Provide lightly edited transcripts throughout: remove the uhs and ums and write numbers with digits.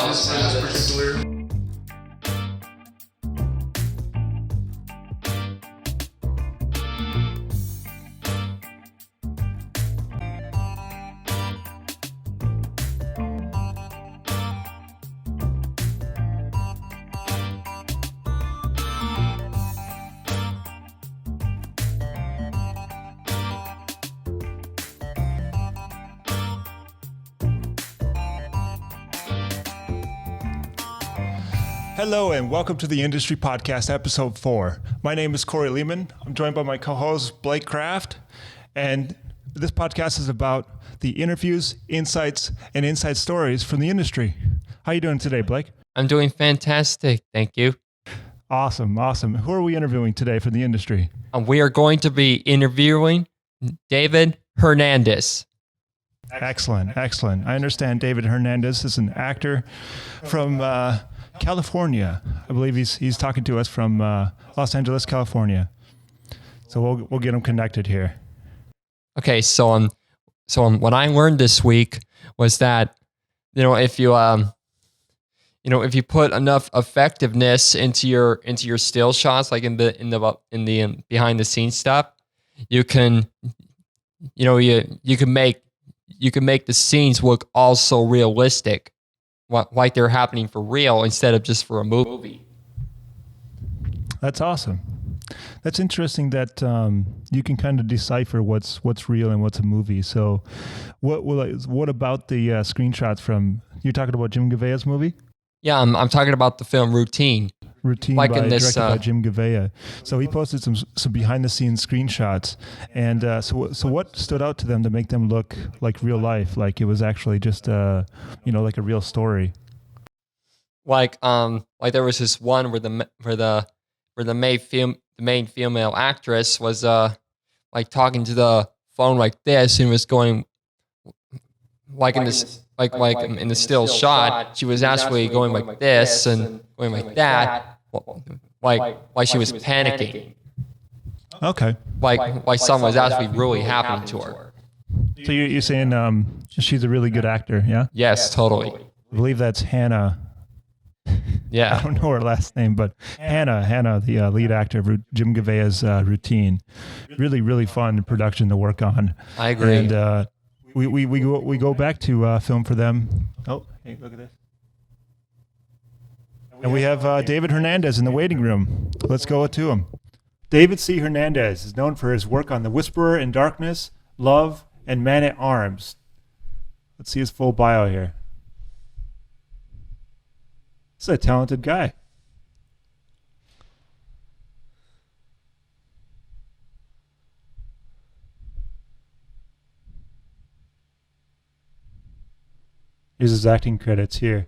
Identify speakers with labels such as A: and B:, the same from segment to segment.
A: honest for this particular.
B: Hello and welcome to the Industry Podcast, Episode 4. My name is Corey Lehman. I'm joined by my co-host, Blake Kraft. And this podcast is about the interviews, insights, and inside stories from the industry. How are you doing today, Blake?
C: I'm doing fantastic. Thank you.
B: Awesome. Who are we interviewing today for the industry?
C: We are going to be interviewing David Hernandez.
B: Excellent. I understand David Hernandez is an actor from California. I believe he's talking to us from Los Angeles, California. So we'll get him connected here.
C: Okay, so what I learned this week was that if you put enough effectiveness into your still shots, like in the behind the scenes stuff, you can make the scenes look also realistic, like they're happening for real instead of just for a movie.
B: That's awesome. That's interesting that you can kind of decipher what's real and what's a movie. So what about the screenshots from, you're talking about Jim Gavea's movie?
C: Yeah, I'm talking about the film Routine.
B: Directed by Jim Gavea. So he posted some behind the scenes screenshots, and so what stood out to them to make them look like real life, like it was actually just like a real story.
C: Like there was this one where the main female actress was like talking to the phone like this, and was going like in this like in the still shot, she was actually going like this and going like that, like she was panicking.
B: Okay.
C: Like something was actually really happening to her.
B: So you're saying she's a really good actor, yeah?
C: Yes, totally.
B: I believe that's Hannah.
C: Yeah.
B: I don't know her last name, but Hannah, the lead actor of Jim Gavea's Routine. Really, really fun production to work on.
C: I agree.
B: And we go back to film for them. Oh, hey, look at this. And we have David Hernandez in the waiting room. Let's go to him. David C. Hernandez is known for his work on The Whisperer in Darkness, Love, and Man at Arms. Let's see his full bio here. This is a talented guy. Here's his acting credits here.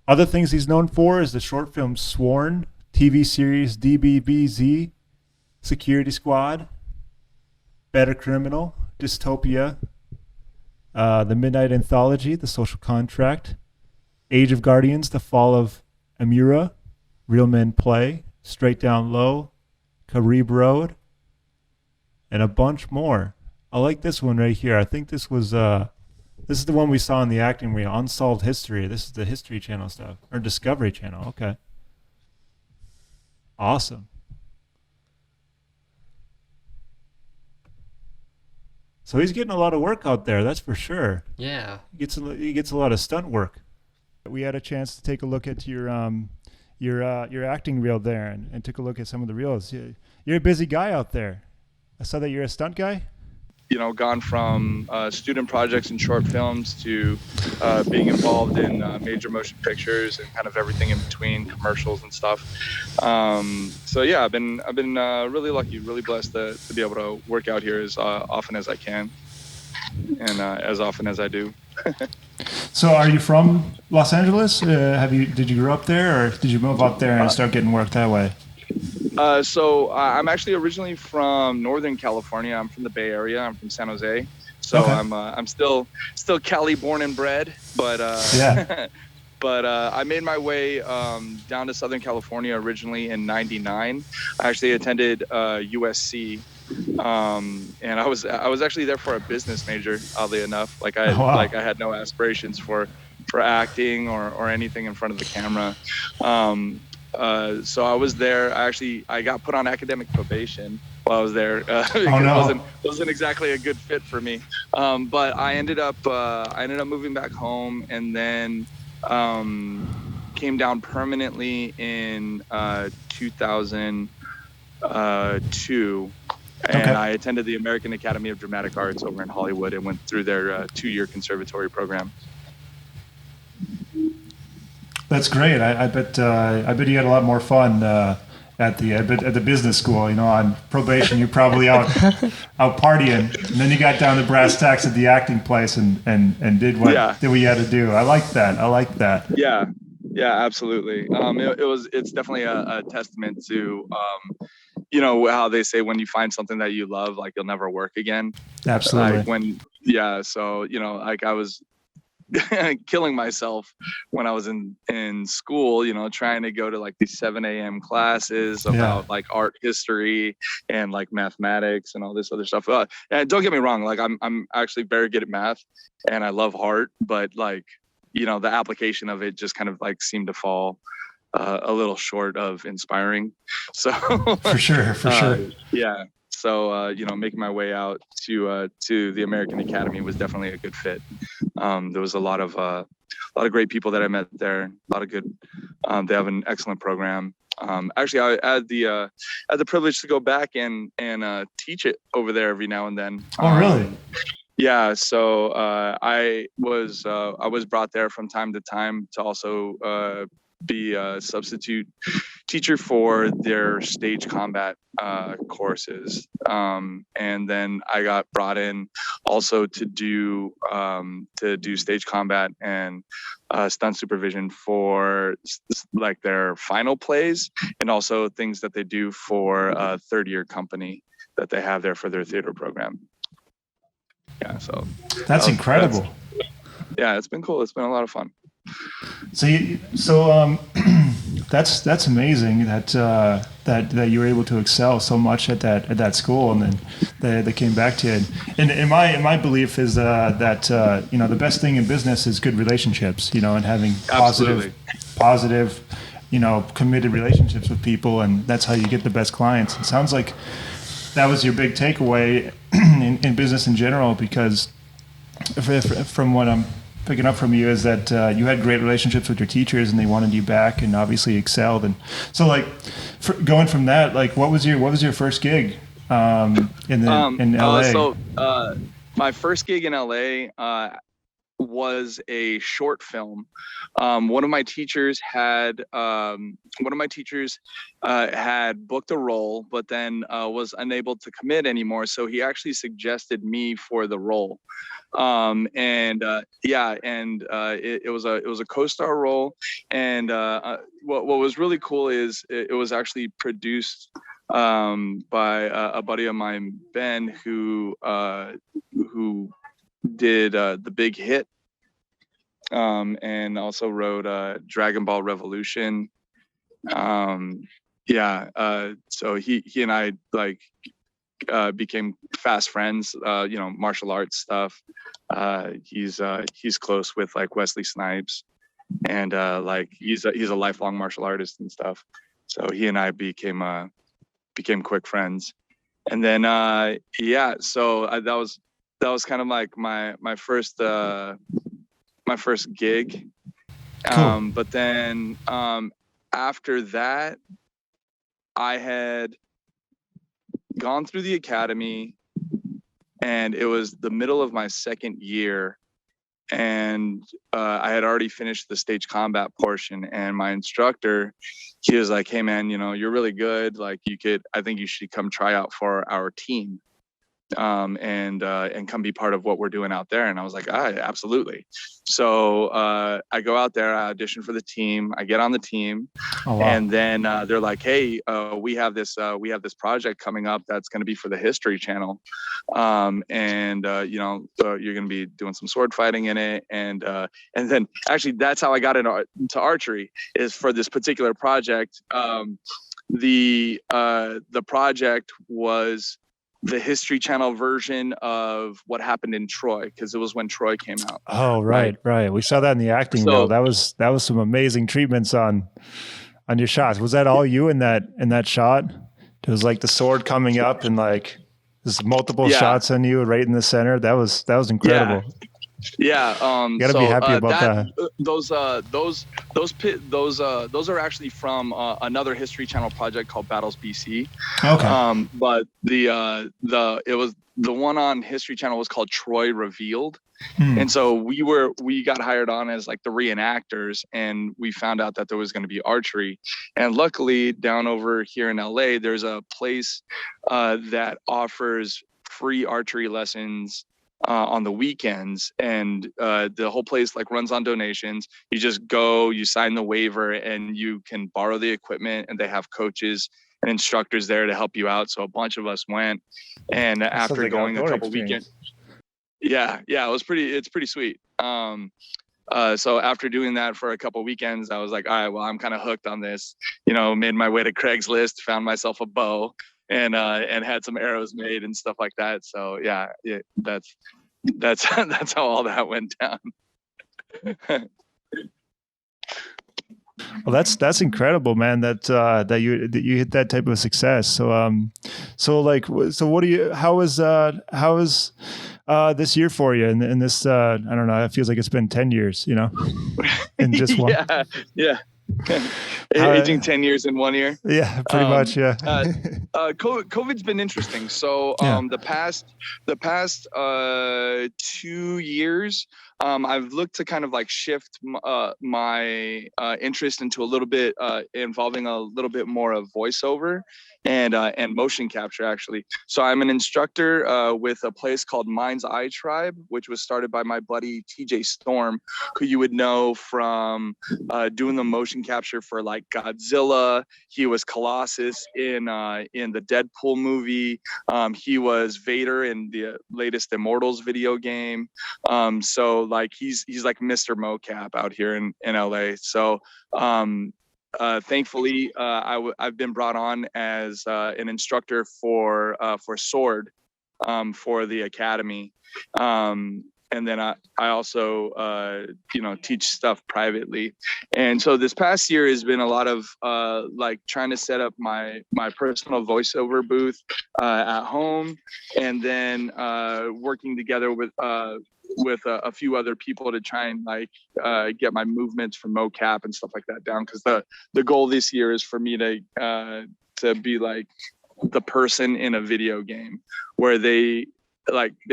B: Other things he's known for is the short film Sworn, TV series DBBZ, Security Squad, Better Criminal, Dystopia, The Midnight Anthology, The Social Contract, Age of Guardians, The Fall of Amura, Real Men Play, Straight Down Low, Carib Road, and a bunch more. I like this one right here. I think this was this is the one we saw in the acting reel, Unsolved History. This is the History Channel stuff, or Discovery Channel. Okay. Awesome. So he's getting a lot of work out there, that's for sure.
C: Yeah.
B: He gets a lot of stunt work. We had a chance to take a look at your acting reel there and took a look at some of the reels. You're a busy guy out there. I saw that you're a stunt guy.
D: Gone from student projects and short films to being involved in major motion pictures and kind of everything in between, commercials and stuff. So yeah, I've been really lucky, really blessed to be able to work out here as often as I can and as often as I do.
B: So are you from Los Angeles? Did you grow up there, or did you move out there and start getting work that way?
D: So I'm actually originally from Northern California. I'm from the Bay Area. I'm from San Jose. So okay. I'm still Cali born and bred, but
B: yeah.
D: But I made my way down to Southern California originally in '99. I actually attended USC, and I was actually there for a business major. Oddly enough, I had no aspirations for for acting or anything in front of the camera. So I was there. I got put on academic probation while I was there because it wasn't exactly a good fit for me. But I ended up moving back home, and then came down permanently in 2002. And I attended the American Academy of Dramatic Arts over in Hollywood and went through their 2-year conservatory program.
B: That's great. I bet you had a lot more fun at the business school. On probation, you're probably out partying, and then you got down to brass tacks at the acting place and did what you had to do. I like that.
D: Yeah, absolutely. It's definitely a testament to how they say when you find something that you love, like you'll never work again.
B: Absolutely.
D: So I was killing myself when I was in school, trying to go to like these 7 a.m. classes about like art history and like mathematics and all this other stuff. And don't get me wrong, like I'm actually very good at math and I love art, but like, the application of it just kind of like seemed to fall a little short of inspiring. So
B: for sure.
D: Yeah. So, making my way out to the American Academy was definitely a good fit. There was a lot of great people that I met there. A lot of good. They have an excellent program. Actually, I had the privilege to go back and teach it over there every now and then.
B: Oh, really?
D: Yeah. So I was brought there from time to time to also be a substitute teacher for their stage combat courses, and then I got brought in also to do stage combat and stunt supervision for like their final plays and also things that they do for a third-year company that they have there for their theater program. Yeah, so
B: that's incredible.
D: It's been cool. It's been a lot of fun.
B: So that's amazing that you were able to excel so much at that school, and then they came back to you. And my belief is that the best thing in business is good relationships, and having positive, committed relationships with people, and that's how you get the best clients. It sounds like that was your big takeaway in business in general, because from what I'm picking up from you is that you had great relationships with your teachers and they wanted you back and obviously excelled. And so like going from that, like what was your first gig in LA?
D: My first gig in LA was a short film. One of my teachers had booked a role, but then was unable to commit anymore. So he actually suggested me for the role. It was a co-star role. And what was really cool is it was actually produced by a buddy of mine, Ben, who did The Big Hit, and also wrote Dragon Ball Revolution. So he and I like became fast friends. Martial arts stuff. He's close with like Wesley Snipes, and like he's a lifelong martial artist and stuff. So he and I became quick friends. And then so that was kind of like my first gig.
B: Cool.
D: But then after that, I had gone through the academy, and it was the middle of my second year, and I had already finished the stage combat portion, and my instructor, he was like, "Hey man, you're really good. Like I think you should come try out for our team. And come be part of what we're doing out there." And I was like, absolutely. So I go out there, I audition for the team, I get on the team.
B: Oh, wow.
D: And then they're like, "Hey, we have this project coming up that's going to be for the History Channel, so you're going to be doing some sword fighting in it." And then actually that's how I got into archery, is for this particular project. The project was the History Channel version of what happened in Troy, because it was when Troy came out.
B: Oh, right. We saw that in the acting reel. That was some amazing treatments on your shots. Was that all you in that shot? It was like the sword coming up and like there's multiple shots on you right in the center. That was incredible.
D: Yeah.
B: You gotta be happy about that.
D: Those are actually from another History Channel project called Battles BC.
B: Okay.
D: But the one on History Channel was called Troy Revealed. And so we got hired on as like the reenactors, and we found out that there was going to be archery. And luckily down over here in LA, there's a place that offers free archery lessons on the weekends, and the whole place like runs on donations. You just go, you sign the waiver, and you can borrow the equipment, and they have coaches and instructors there to help you out. So a bunch of us went, and after going a couple weekends, it's pretty sweet. So after doing that for a couple weekends, I was like, all right, well, I'm kind of hooked on this. Made my way to Craigslist, found myself a bow, and had some arrows made and stuff like that. So that's that's how all that went down.
B: Well, that's incredible, man. That you hit that type of success. So what do you? How is this year for you? And this I don't know. It feels like it's been 10 years. In just one.
D: Yeah. Aging 10 years in 1 year.
B: Yeah, pretty much. Yeah.
D: COVID's been interesting. So the past 2 years, I've looked to kind of like shift my interest into a little bit involving a little bit more of voiceover and motion capture, actually. So I'm an instructor with a place called Mind's Eye Tribe, which was started by my buddy TJ Storm, who you would know from doing the motion capture for like Godzilla. He was Colossus in the Deadpool movie. He was Vader in the latest Immortals video game. So like he's like Mr. Mocap out here in LA. So thankfully, I've been brought on as an instructor for Sword for the Academy. And then I also, teach stuff privately. And so this past year has been a lot of like trying to set up my personal voiceover booth at home, and then working together with a few other people to try and like get my movements for mocap and stuff like that down. Because the goal this year is for me to be like the person in a video game where they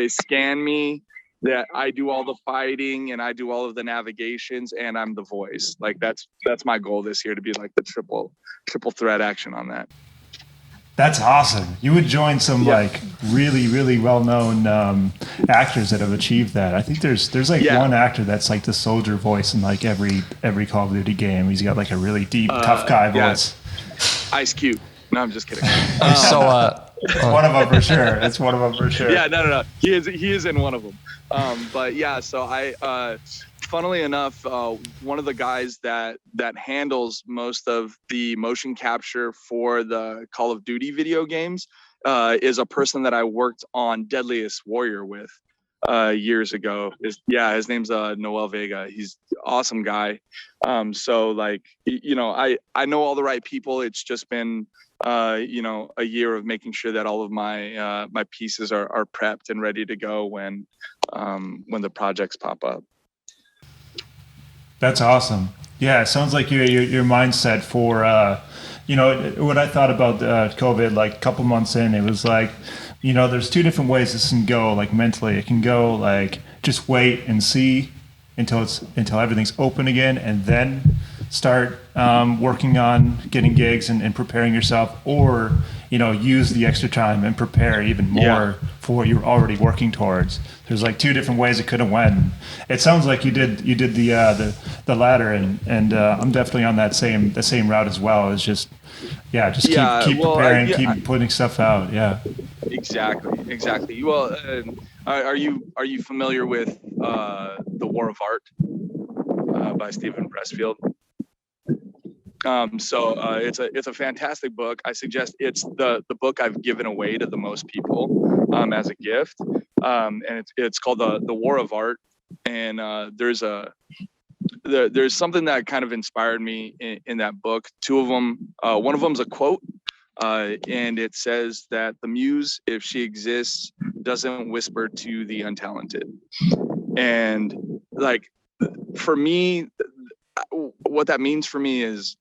D: scan me, that I do all the fighting and I do all of the navigations and I'm the voice. Like that's my goal this year, to be like the triple threat action on that.
B: That's awesome. You would join some like really, really well-known actors that have achieved that. I think there's like one actor that's like the soldier voice in like every Call of Duty game. He's got like a really deep, tough guy voice.
D: Ice Cube. No, I'm just kidding.
B: One of them for sure. It's one of them for sure.
D: Yeah, no. He is in one of them. But yeah, so I, funnily enough, one of the guys that handles most of the motion capture for the Call of Duty video games is a person that I worked on Deadliest Warrior with years ago. His name's Noel Vega. He's an awesome guy. So like, I know all the right people. It's just been a year of making sure that all of my my pieces are prepped and ready to go when the projects pop up.
B: That's awesome. Yeah, it sounds like your mindset for what I thought about COVID, like a couple months in, it was like, there's two different ways this can go. Like mentally, it can go like just wait and see until everything's open again, and then start working on getting gigs and preparing yourself, or use the extra time and prepare even more for what you're already working towards. There's like two different ways it could have went. It sounds like you did the latter, and I'm definitely on the same route as well. It's just keep preparing, keep putting stuff out. Yeah,
D: exactly. Well, are you familiar with The War of Art by Stephen Pressfield? It's a fantastic book. I suggest it's the book I've given away to the most people as a gift, and it's called the War of Art. And there's something that kind of inspired me in that book. Two of them, one of them's a quote, and it says that the muse, if she exists, doesn't whisper to the untalented. And like, for me, what that means for me is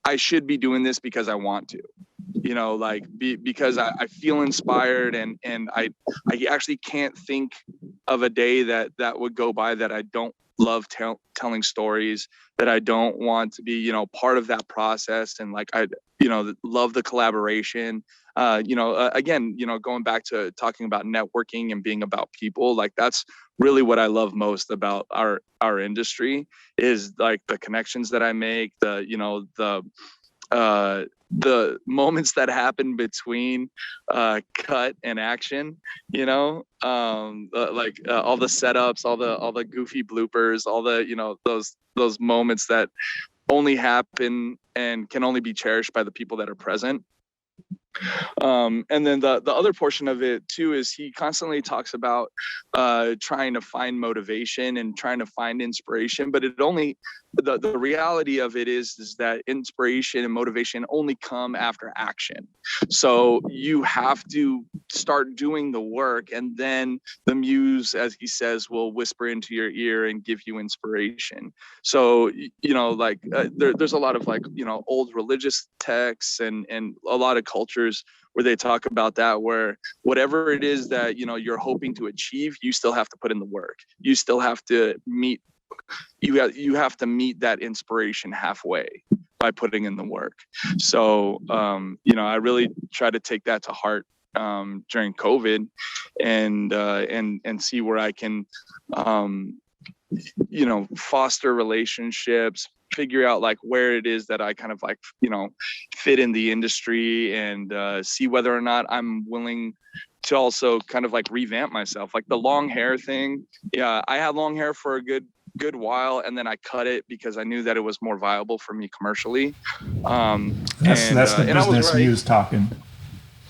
D: I should be doing this because I want to, like because I feel inspired, and I actually can't think of a day that would go by that I don't love telling stories, that I don't want to be, part of that process. And like, I, love the collaboration. Again, going back to talking about networking and being about people, like that's really what I love most about our industry, is like the connections that I make, the moments that happen between cut and action, all the setups, all the goofy bloopers, all the, those moments that only happen and can only be cherished by the people that are present. And then the other portion of it too is he constantly talks about trying to find motivation and trying to find inspiration, but the reality of it is that inspiration and motivation only come after action. So you have to start doing the work, and then the muse, as he says, will whisper into your ear and give you inspiration. So there's a lot of old religious texts and a lot of cultures where they talk about that, where whatever it is that you're hoping to achieve, you still have to put in the work. You still have to meet that inspiration halfway by putting in the work. So I really try to take that to heart during COVID, and see where I can foster relationships, figure out like where it is that I kind of fit in the industry, and see whether or not I'm willing to also kind of revamp myself. Like the long hair thing. Yeah, I had long hair for a good while, and then I cut it because I knew that it was more viable for me commercially.
B: That's the business muse talking.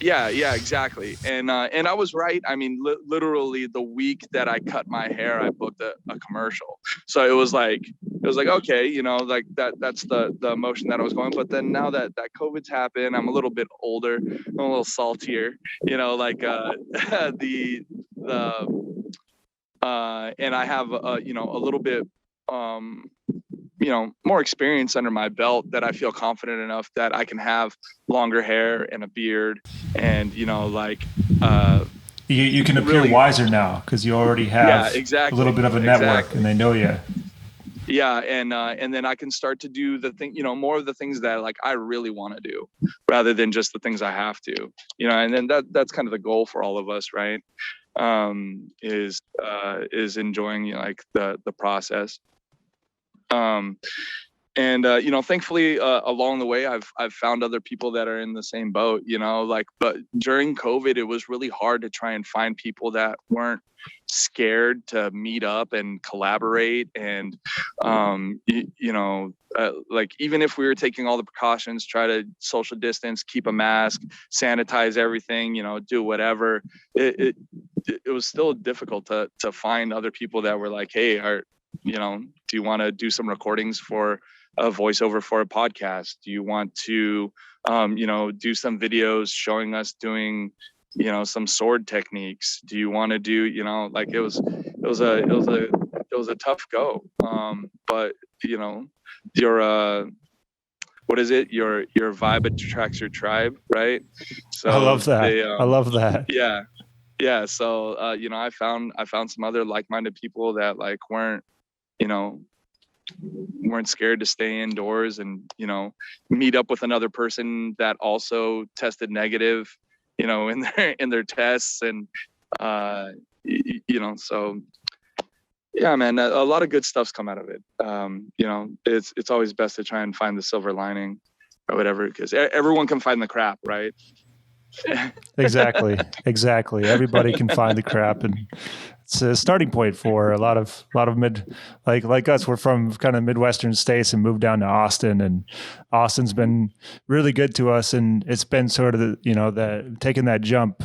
D: Yeah, exactly. And I was right. I mean, literally the week that I cut my hair, I booked a commercial. So it was like, okay, that's the emotion that I was going. But then now that COVID's happened, I'm a little bit older, I'm a little saltier, and I have a little bit more experience under my belt, that I feel confident enough that I can have longer hair and a beard, and you can appear
B: really wiser now because you already have a little bit of a network, and they know you.
D: Yeah, and then I can start to do the thing, more of the things that I really want to do, rather than just the things I have to, and then that's kind of the goal for all of us, right? Is enjoying the process. Thankfully, along the way, I've found other people that are in the same boat, but during COVID, it was really hard to try and find people that weren't scared to meet up and collaborate. And, even if we were taking all the precautions, try to social distance, keep a mask, sanitize everything, do whatever, it was still difficult to find other people that were like, hey, do you want to do some recordings for a voiceover for a podcast? Do you want to, do some videos showing us doing, some sword techniques? Do you want to do, it was a tough go. But your what is it? Your vibe attracts your tribe, right? So
B: I love that. I love that.
D: Yeah. So, I found some other like-minded people that weren't scared to stay indoors and, meet up with another person that also tested negative, in their tests. And, so yeah, man, a lot of good stuff's come out of it. It's always best to try and find the silver lining or whatever, because everyone can find the crap, right?
B: Exactly. Everybody can find the crap, and it's a starting point for a lot of mid, like us. We're from kind of Midwestern states and moved down to Austin, and Austin's been really good to us. And it's been sort of that taking that jump.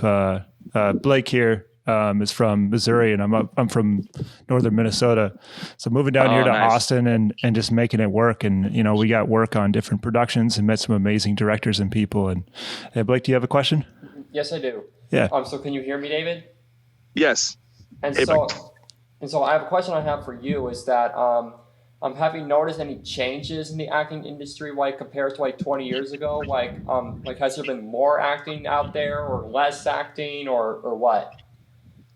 B: Blake here is from Missouri, and I'm from northern Minnesota. So moving down here to
D: nice.
B: Austin and just making it work. And we got work on different productions and met some amazing directors and people. And hey, Blake, do you have a question?
C: Yes, I do.
B: Yeah.
C: So can you hear me, David?
D: Yes.
C: And
D: Hey,
C: so I have a question I have for you is that have you noticed any changes in the acting industry like compared to like 20 years ago? Like has there been more acting out there or less acting or what?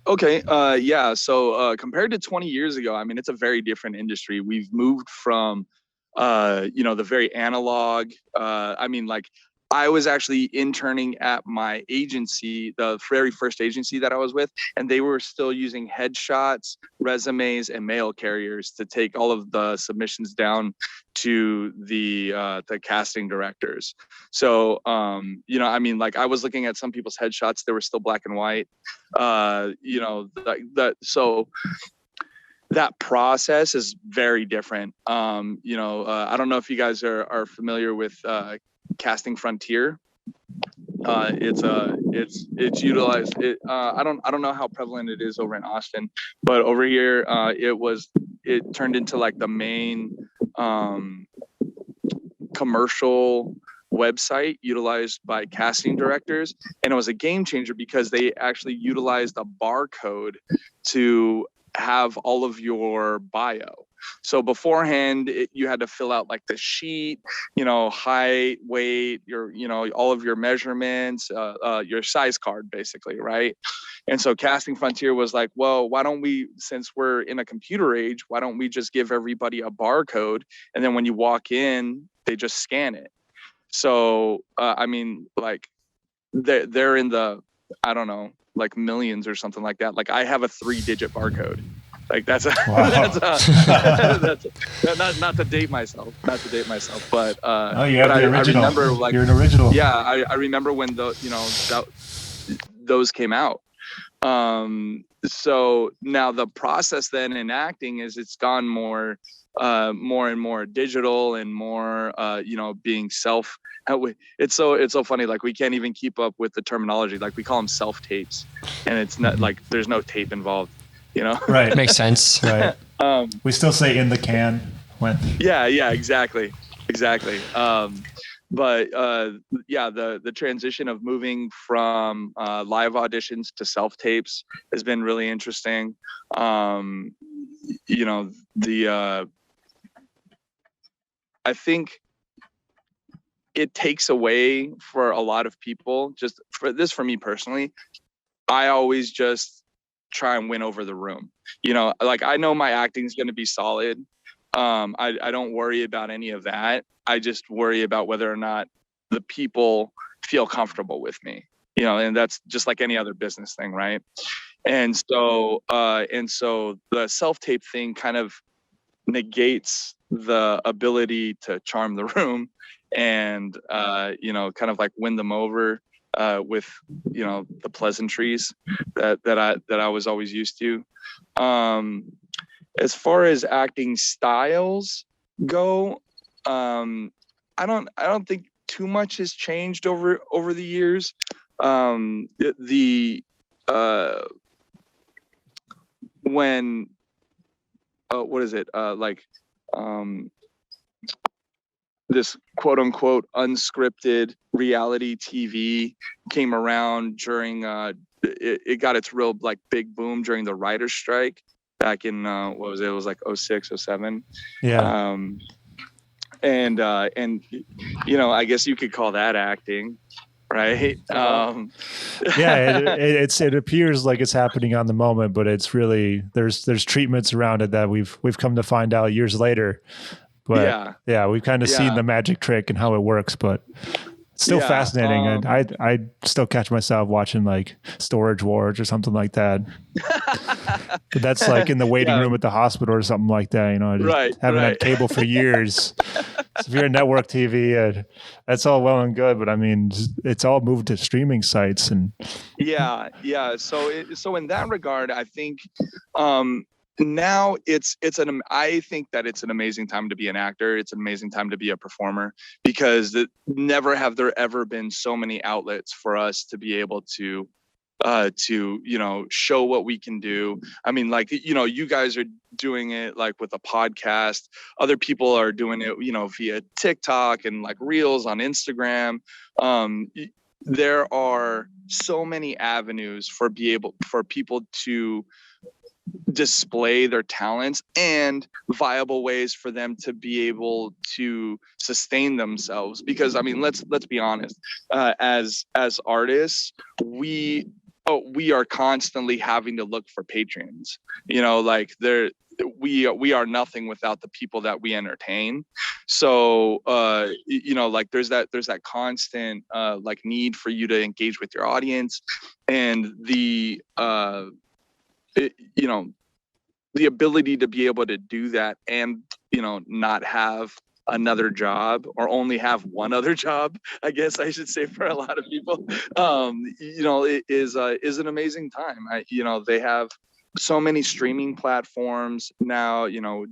D: Okay. Yeah. So compared to 20 years ago, I mean, it's a very different industry. We've moved from the very analog. I mean, like I was actually interning at my agency, the very first agency that I was with, and they were still using headshots, resumes, and mail carriers to take all of the submissions down to the casting directors. So, I mean, like I was looking at some people's headshots, they were still black and white. So that process is very different. I don't know if you guys are familiar with Casting Frontier. It's utilized. I don't know how prevalent it is over in Austin, but over here it turned into like the main commercial website utilized by casting directors, and it was a game changer because they actually utilized a barcode to have all of your bio. So beforehand, you had to fill out like the sheet, height, weight, all of your measurements, your size card, basically, right? And so Casting Frontier was like, well, why don't we, since we're in a computer age, why don't we just give everybody a barcode, and then when you walk in, they just scan it. So I mean, like they're in the, I don't know, like millions or something like that. Like I have a 3-digit barcode. Like that's not to date myself, but
B: you have the original.
D: I remember, like,
B: you're an original.
D: Yeah, I remember when those came out. So now the process then in acting is it's gone more and more digital and more being self. It's so funny, like we can't even keep up with the terminology. Like we call them self tapes, and it's not like there's no tape involved.
B: Right.
C: Makes sense.
B: Right. We still say in the can when.
D: Yeah, exactly. But the transition of moving from live auditions to self tapes has been really interesting. I think it takes away for a lot of people. Just for me personally, I always just try and win over the room. Like I know my acting's going to be solid. I don't worry about any of that. I just worry about whether or not the people feel comfortable with me, and that's just like any other business thing, right? And so the self-tape thing kind of negates the ability to charm the room and kind of like win them over with the pleasantries that I was always used to. As far as acting styles go, I don't think too much has changed over the years. When what is it this quote unquote unscripted reality TV came around during it got its real like big boom during the writer's strike back in what was it? It was like 06, 07.
B: Yeah.
D: And I guess you could call that acting, right?
B: It appears like it's happening on the moment, but it's really there's treatments around it that we've come to find out years later. But we've kind of seen the magic trick and how it works, but still
D: Yeah,
B: fascinating. And I still catch myself watching like Storage Wars or something like that. But that's like in the waiting room at the hospital or something like that. You know, I just haven't had cable for years. So if you're a network TV, that's all well and good. But I mean, it's all moved to streaming sites. And
D: yeah. So in that regard, I think now I think that it's an amazing time to be an actor. It's an amazing time to be a performer, because never have there ever been so many outlets for us to be able to show what we can do. I mean, like, you guys are doing it like with a podcast. Other people are doing it, via TikTok and like reels on Instagram. There are so many avenues for people to display their talents, and viable ways for them to be able to sustain themselves. Because I mean, let's be honest, as artists, we are constantly having to look for patrons. Like we are nothing without the people that we entertain. So like there's that constant like need for you to engage with your audience, and the ability to be able to do that, and not have another job, or only have one other job, I guess I should say, for a lot of people. It is an amazing time. They have so many streaming platforms now,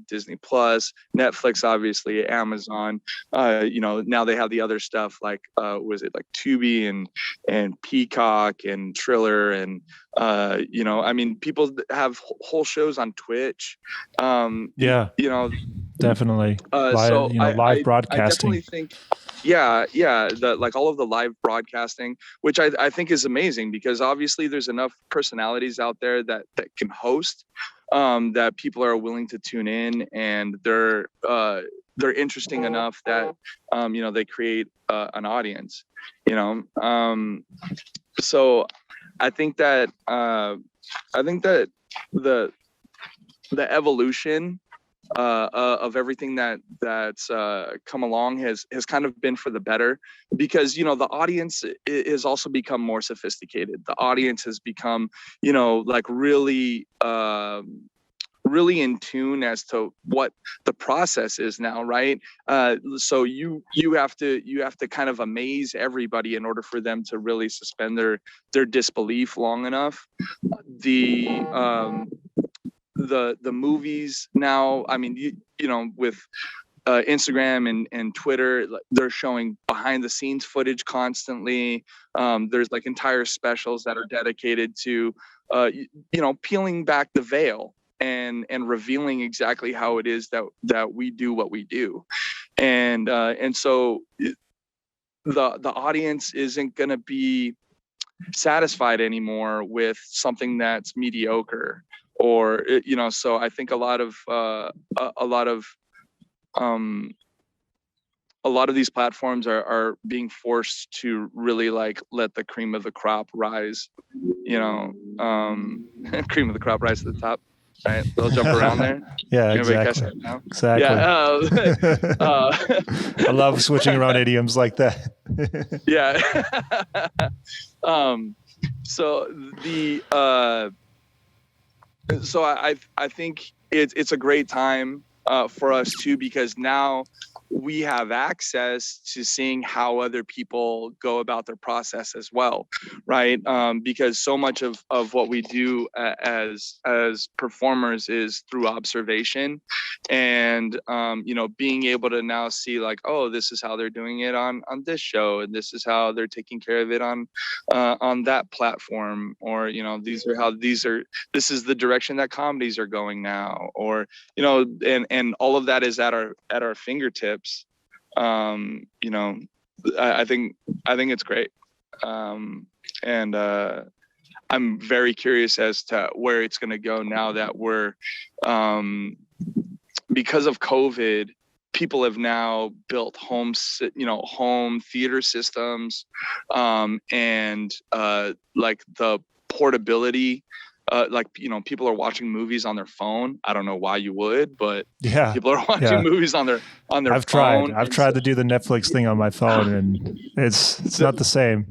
D: Disney Plus, Netflix, obviously, Amazon. Now they have the other stuff like was it like Tubi and Peacock and Triller, and I mean, people have whole shows on Twitch.
B: Definitely
D: So
B: live broadcasting.
D: I definitely think, like all of the live broadcasting, which I think is amazing, because obviously there's enough personalities out there that can host, that people are willing to tune in, and they're interesting enough that they create an audience. So I think that the evolution of everything that's come along has kind of been for the better, because the audience has also become more sophisticated. The audience has become like really in tune as to what the process is now, right? So you have to kind of amaze everybody in order for them to really suspend their disbelief long enough. The movies now, I mean, with Instagram and Twitter, they're showing behind the scenes footage constantly. There's like entire specials that are dedicated to peeling back the veil and revealing exactly how it is that we do what we do. And so the audience isn't going to be satisfied anymore with something that's mediocre, or so I think a lot of these platforms are being forced to really like let the cream of the crop rise, cream of the crop rise to the top, right? They'll jump around there.
B: Yeah,
D: Everybody
B: exactly.
D: catch that now?
B: Exactly.
D: Yeah.
B: I love switching around idioms like that.
D: Yeah. So I think it's a great time for us too, because now we have access to seeing how other people go about their process as well, right? Because so much of what we do as performers is through observation, and being able to now see like, oh, this is how they're doing it on this show, and this is how they're taking care of it on that platform, or this is the direction that comedies are going now, or and all of that is at our fingertips. I think it's great, and I'm very curious as to where it's going to go now that we're because of COVID. People have now built home theater systems, and like the portability like, people are watching movies on their phone. I don't know why you would, but
B: Yeah.
D: people are watching movies on their
B: I've
D: phone.
B: I've tried to do the Netflix thing on my phone, and it's not the same.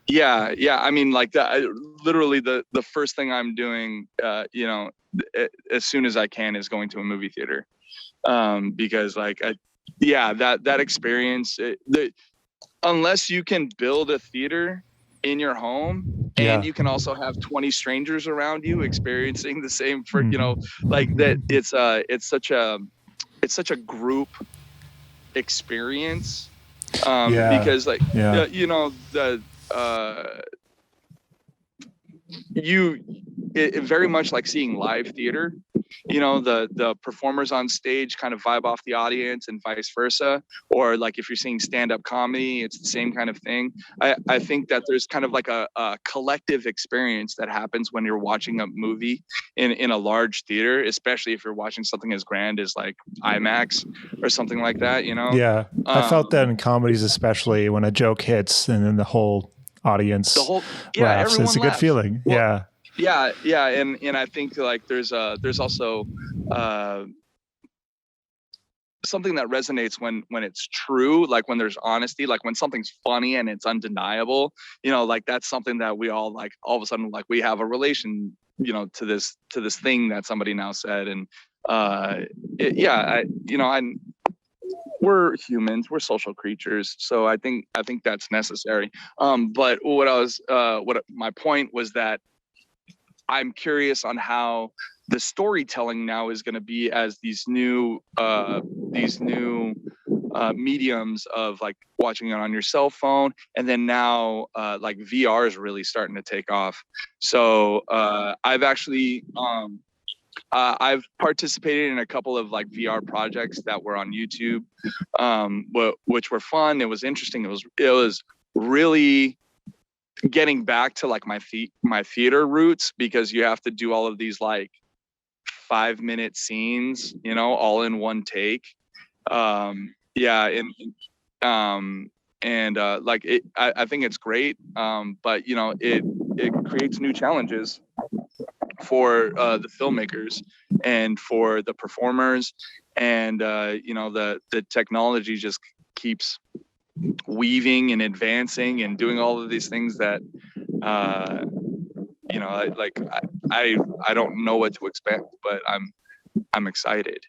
D: Yeah. I mean, like that. Literally, the first thing I'm doing, as soon as I can, is going to a movie theater, because like, that experience. Unless you can build a theater in your home, and you can also have 20 strangers around you experiencing the same like that. It's such a group experience, because like, the it very much like seeing live theater. The performers on stage kind of vibe off the audience, and vice versa. Or like if you're seeing stand-up comedy, it's the same kind of thing. I think that there's kind of like a collective experience that happens when you're watching a movie in a large theater, especially if you're watching something as grand as like IMAX or something like that.
B: Yeah, I felt that in comedies, especially when a joke hits and then the whole audience laughs. It's a good feeling. Well,
D: yeah, and I think like there's also something that resonates when it's true, like when there's honesty, like when something's funny and it's undeniable. Like that's something that we all like. All of a sudden, like we have a relation, to this thing that somebody now said, and we're humans, we're social creatures, so I think that's necessary. But what my point was that I'm curious on how the storytelling now is going to be as these new mediums of like watching it on your cell phone, and then now like VR is really starting to take off. So I've actually I've participated in a couple of like VR projects that were on YouTube, which were fun. It was interesting. It was really getting back to like my theater roots, because you have to do all of these like 5-minute scenes, all in one take. Like I think it's great, but it creates new challenges for the filmmakers and for the performers, and the technology just keeps weaving and advancing and doing all of these things that I don't know what to expect, but I'm excited.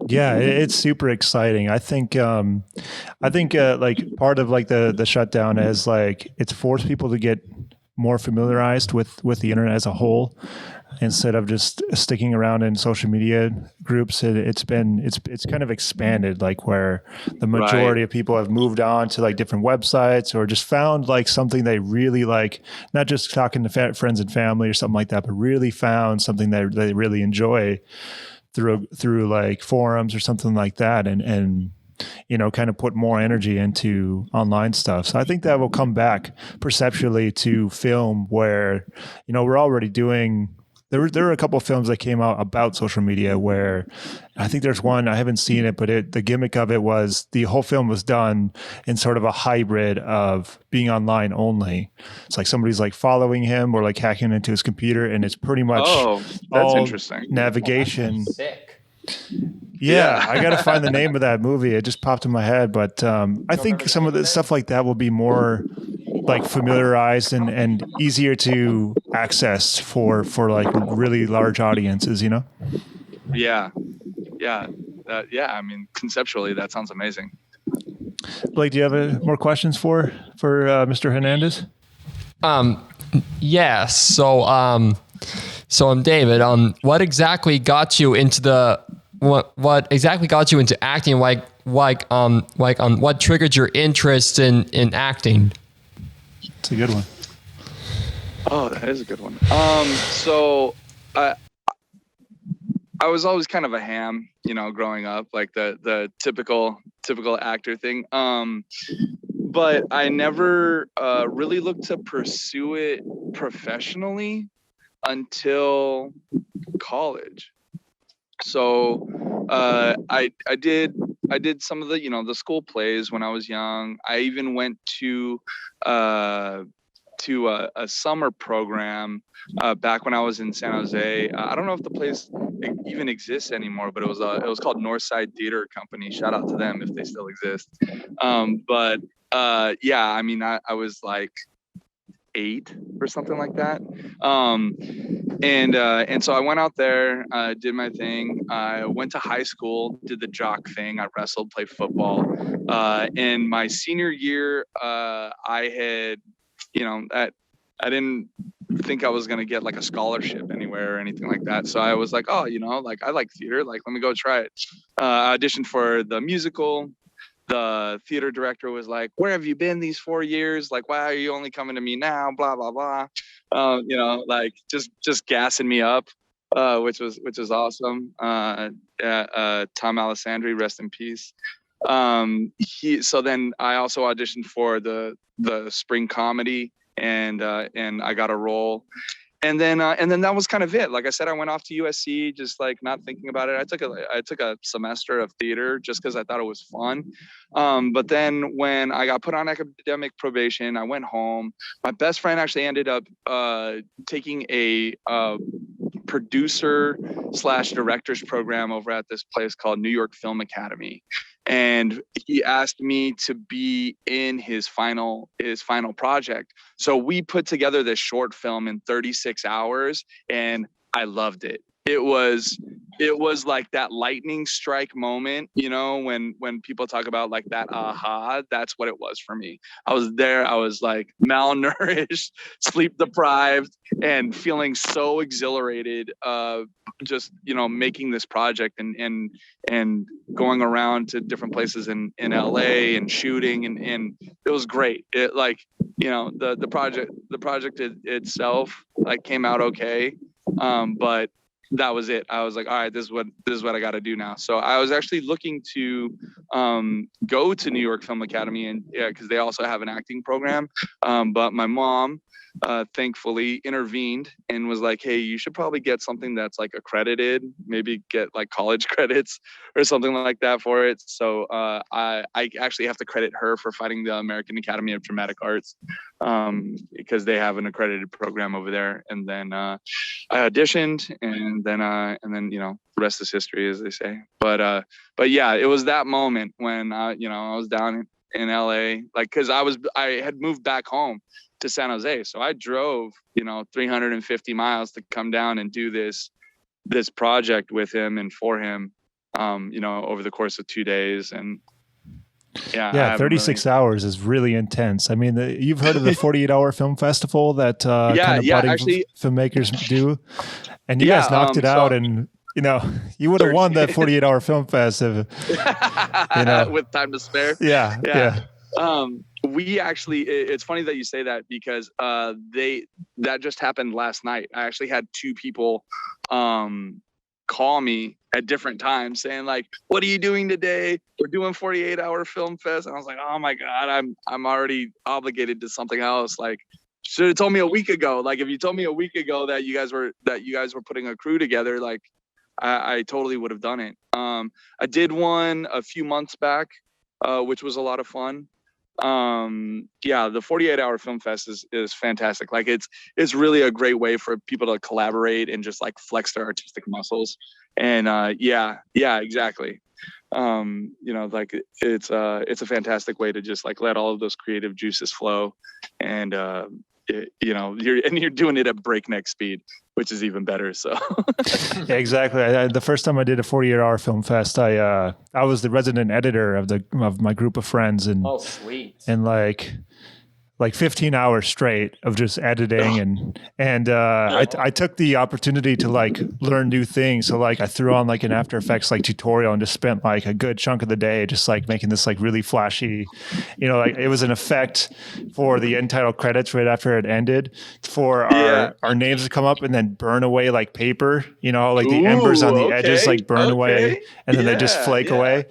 B: Yeah, it's super exciting. I think like part of like the shutdown is like it's forced people to get more familiarized with the internet as a whole, instead of just sticking around in social media groups. It's kind of expanded, like where the majority of people have moved on to like different websites, or just found like something they really like, not just talking to friends and family or something like that, but really found something that they really enjoy through like forums or something like that, and kind of put more energy into online stuff. So I think that will come back perceptually to film, where we're already doing. There were a couple of films that came out about social media, where I think there's one, I haven't seen it, but the gimmick of it was the whole film was done in sort of a hybrid of being online only. It's like somebody's like following him or like hacking into his computer, and it's pretty much
D: that's interesting
B: navigation.
C: Sick.
B: Yeah, I got to find the name of that movie. It just popped in my head, but I think some of the stuff like that will be more like familiarized and easier to access for like really large audiences,
D: Yeah. I mean, conceptually, that sounds amazing.
B: Blake, do you have more questions for Mr. Hernandez?
C: Yeah. So David, what exactly got you into what exactly got you into acting? What triggered your interest in acting?
B: It's a good one.
D: Oh, that is a good one. So I was always kind of a ham, growing up, like the typical actor thing. But I never really looked to pursue it professionally until college. So I did some of the the school plays when I was young. I even went to to a summer program back when I was in San Jose. I don't know if the place even exists anymore, but it was called Northside Theater Company. Shout out to them if they still exist. But yeah, I mean, I was like 8 or something like that. And so I went out there, did my thing. I went to high school, did the jock thing. I wrestled, played football. In my senior year, I had, I didn't think I was going to get like a scholarship anywhere or anything like that. So I was like, oh, like I like theater, like let me go try it. I auditioned for the musical. The theater director was like, where have you been these 4 years? Like, why are you only coming to me now? Blah, blah, blah. Like just gassing me up, which was awesome. Tom Alessandri, rest in peace. So then I also auditioned for the spring comedy, and I got a role. And then that was kind of it. Like I said, I went off to USC, just like not thinking about it. I took a semester of theater just because I thought it was fun. But then when I got put on academic probation, I went home. My best friend actually ended up taking a producer / directors program over at this place called New York Film Academy. And he asked me to be in his final project. So we put together this short film in 36 hours, and I loved it. It was like that lightning strike moment, when people talk about like that aha, that's what it was for me. I was there, I was like malnourished, sleep deprived, and feeling so exhilarated, just making this project and going around to different places in LA and shooting, and it was great. It like, the project itself like came out okay, but that was it. I was like, all right, this is what I got to do now. So I was actually looking to go to New York Film Academy, and because they also have an acting program, but my mom thankfully intervened and was like, hey, you should probably get something that's like accredited, maybe get like college credits or something like that for it. So I actually have to credit her for fighting the American Academy of Dramatic Arts, because they have an accredited program over there. And then I auditioned, and then the rest is history, as they say. But yeah, it was that moment when I was down in LA, like, because I had moved back home to San Jose, so I drove 350 miles to come down and do this project with him and for him, over the course of 2 days. And yeah,
B: 36 hours is really intense. I mean, you've heard of the 48-hour film festival that kind of budding filmmakers do, and you guys knocked it out, and you would have won that 48-hour film fest if,
D: with time to spare.
B: Yeah.
D: We actually, it's funny that you say that, because that just happened last night. I actually had 2 people call me at different times saying like, what are you doing today? We're doing 48-hour film fest. And I was like, oh my God, I'm already obligated to something else. Like, should have told me a week ago. Like, if you told me a week ago that you guys were putting a crew together, like I totally would have done it. I did one a few months back, which was a lot of fun. The 48-hour film fest is fantastic. Like, it's really a great way for people to collaborate and just like flex their artistic muscles. And exactly. Like it's a fantastic way to just like let all of those creative juices flow, and you're doing it at breakneck speed, which is even better. So
B: yeah, exactly. The first time I did a 48-hour film fest, I was the resident editor of my group of friends, and
C: oh sweet,
B: and like 15 hours straight of just editing, and I took the opportunity to like learn new things. So like I threw on like an After Effects like tutorial and just spent like a good chunk of the day just like making this like really flashy, like it was an effect for the end title credits right after it ended for our names to come up and then burn away like paper, like the embers on the edges like burn away, and then they just flake away.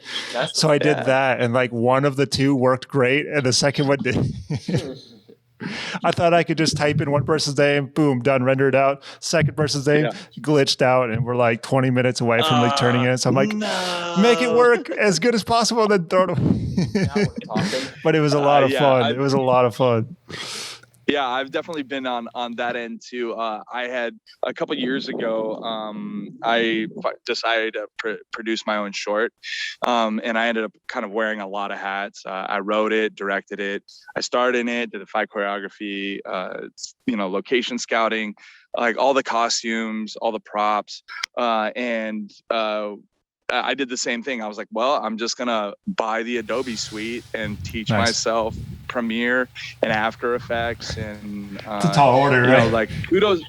B: So I did that, and like one of the 2 worked great and the second one did. I thought I could just type in one person's name, boom, done, rendered out. Second person's name glitched out, and we're like 20 minutes away from like turning it. So I'm like, make it work as good as possible, then throw it away. But it was a lot of fun. It was a lot of fun.
D: Yeah, I've definitely been on that end too. I had a couple years ago, I decided to produce my own short, and I ended up kind of wearing a lot of hats. I wrote it, directed it, I starred in it, did the fight choreography, location scouting, like all the costumes, all the props, and I did the same thing. I was like, well, I'm just gonna buy the Adobe suite and teach myself Premiere and After Effects, and
B: it's a tall order, right?
D: Like kudos.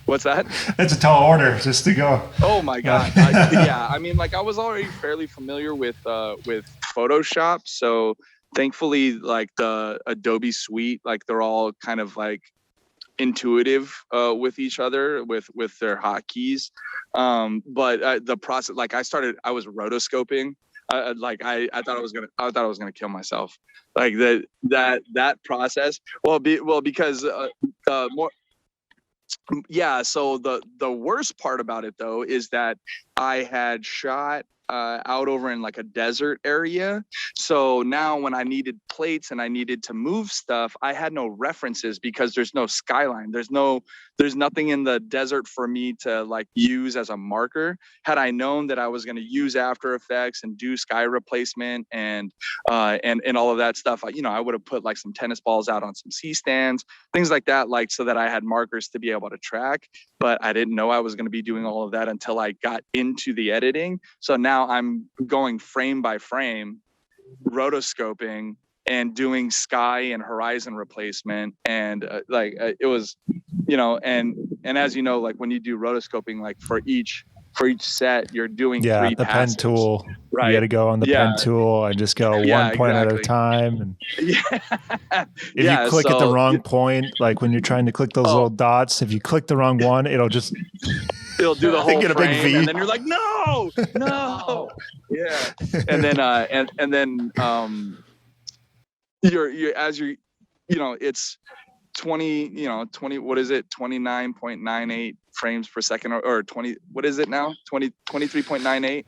D: What's that?
B: It's a tall order just to go.
D: Oh my god! I mean, like I was already fairly familiar with Photoshop, so thankfully, like the Adobe suite, like they're all kind of like intuitive with each other with their hotkeys. But the process, like I was rotoscoping. I thought I was gonna kill myself. Like that process. Because more. Yeah. So the worst part about it though is that I had shot out over in like a desert area. So now when I needed plates and I needed to move stuff, I had no references because there's no skyline. There's nothing in the desert for me to like use as a marker. Had I known that I was going to use After Effects and do sky replacement and all of that stuff, I would have put like some tennis balls out on some C-stands, things like that, like so that I had markers to be able to track. But I didn't know I was going to be doing all of that until I got into the editing. So now I'm going frame by frame, rotoscoping and doing sky and horizon replacement. And it was, and as you know, like when you do rotoscoping, like for each set, you're doing three
B: the
D: passes,
B: pen tool. Right. You got to go on the pen tool and just go one point at a time. And if you click at the wrong point, like when you're trying to click those little dots, if you click the wrong one, it'll do the whole
D: frame,
B: a big V.
D: And then you're like, no. Yeah. And then it's 20, what is it? 29.98 frames per second or 20, what is it now? 23.98,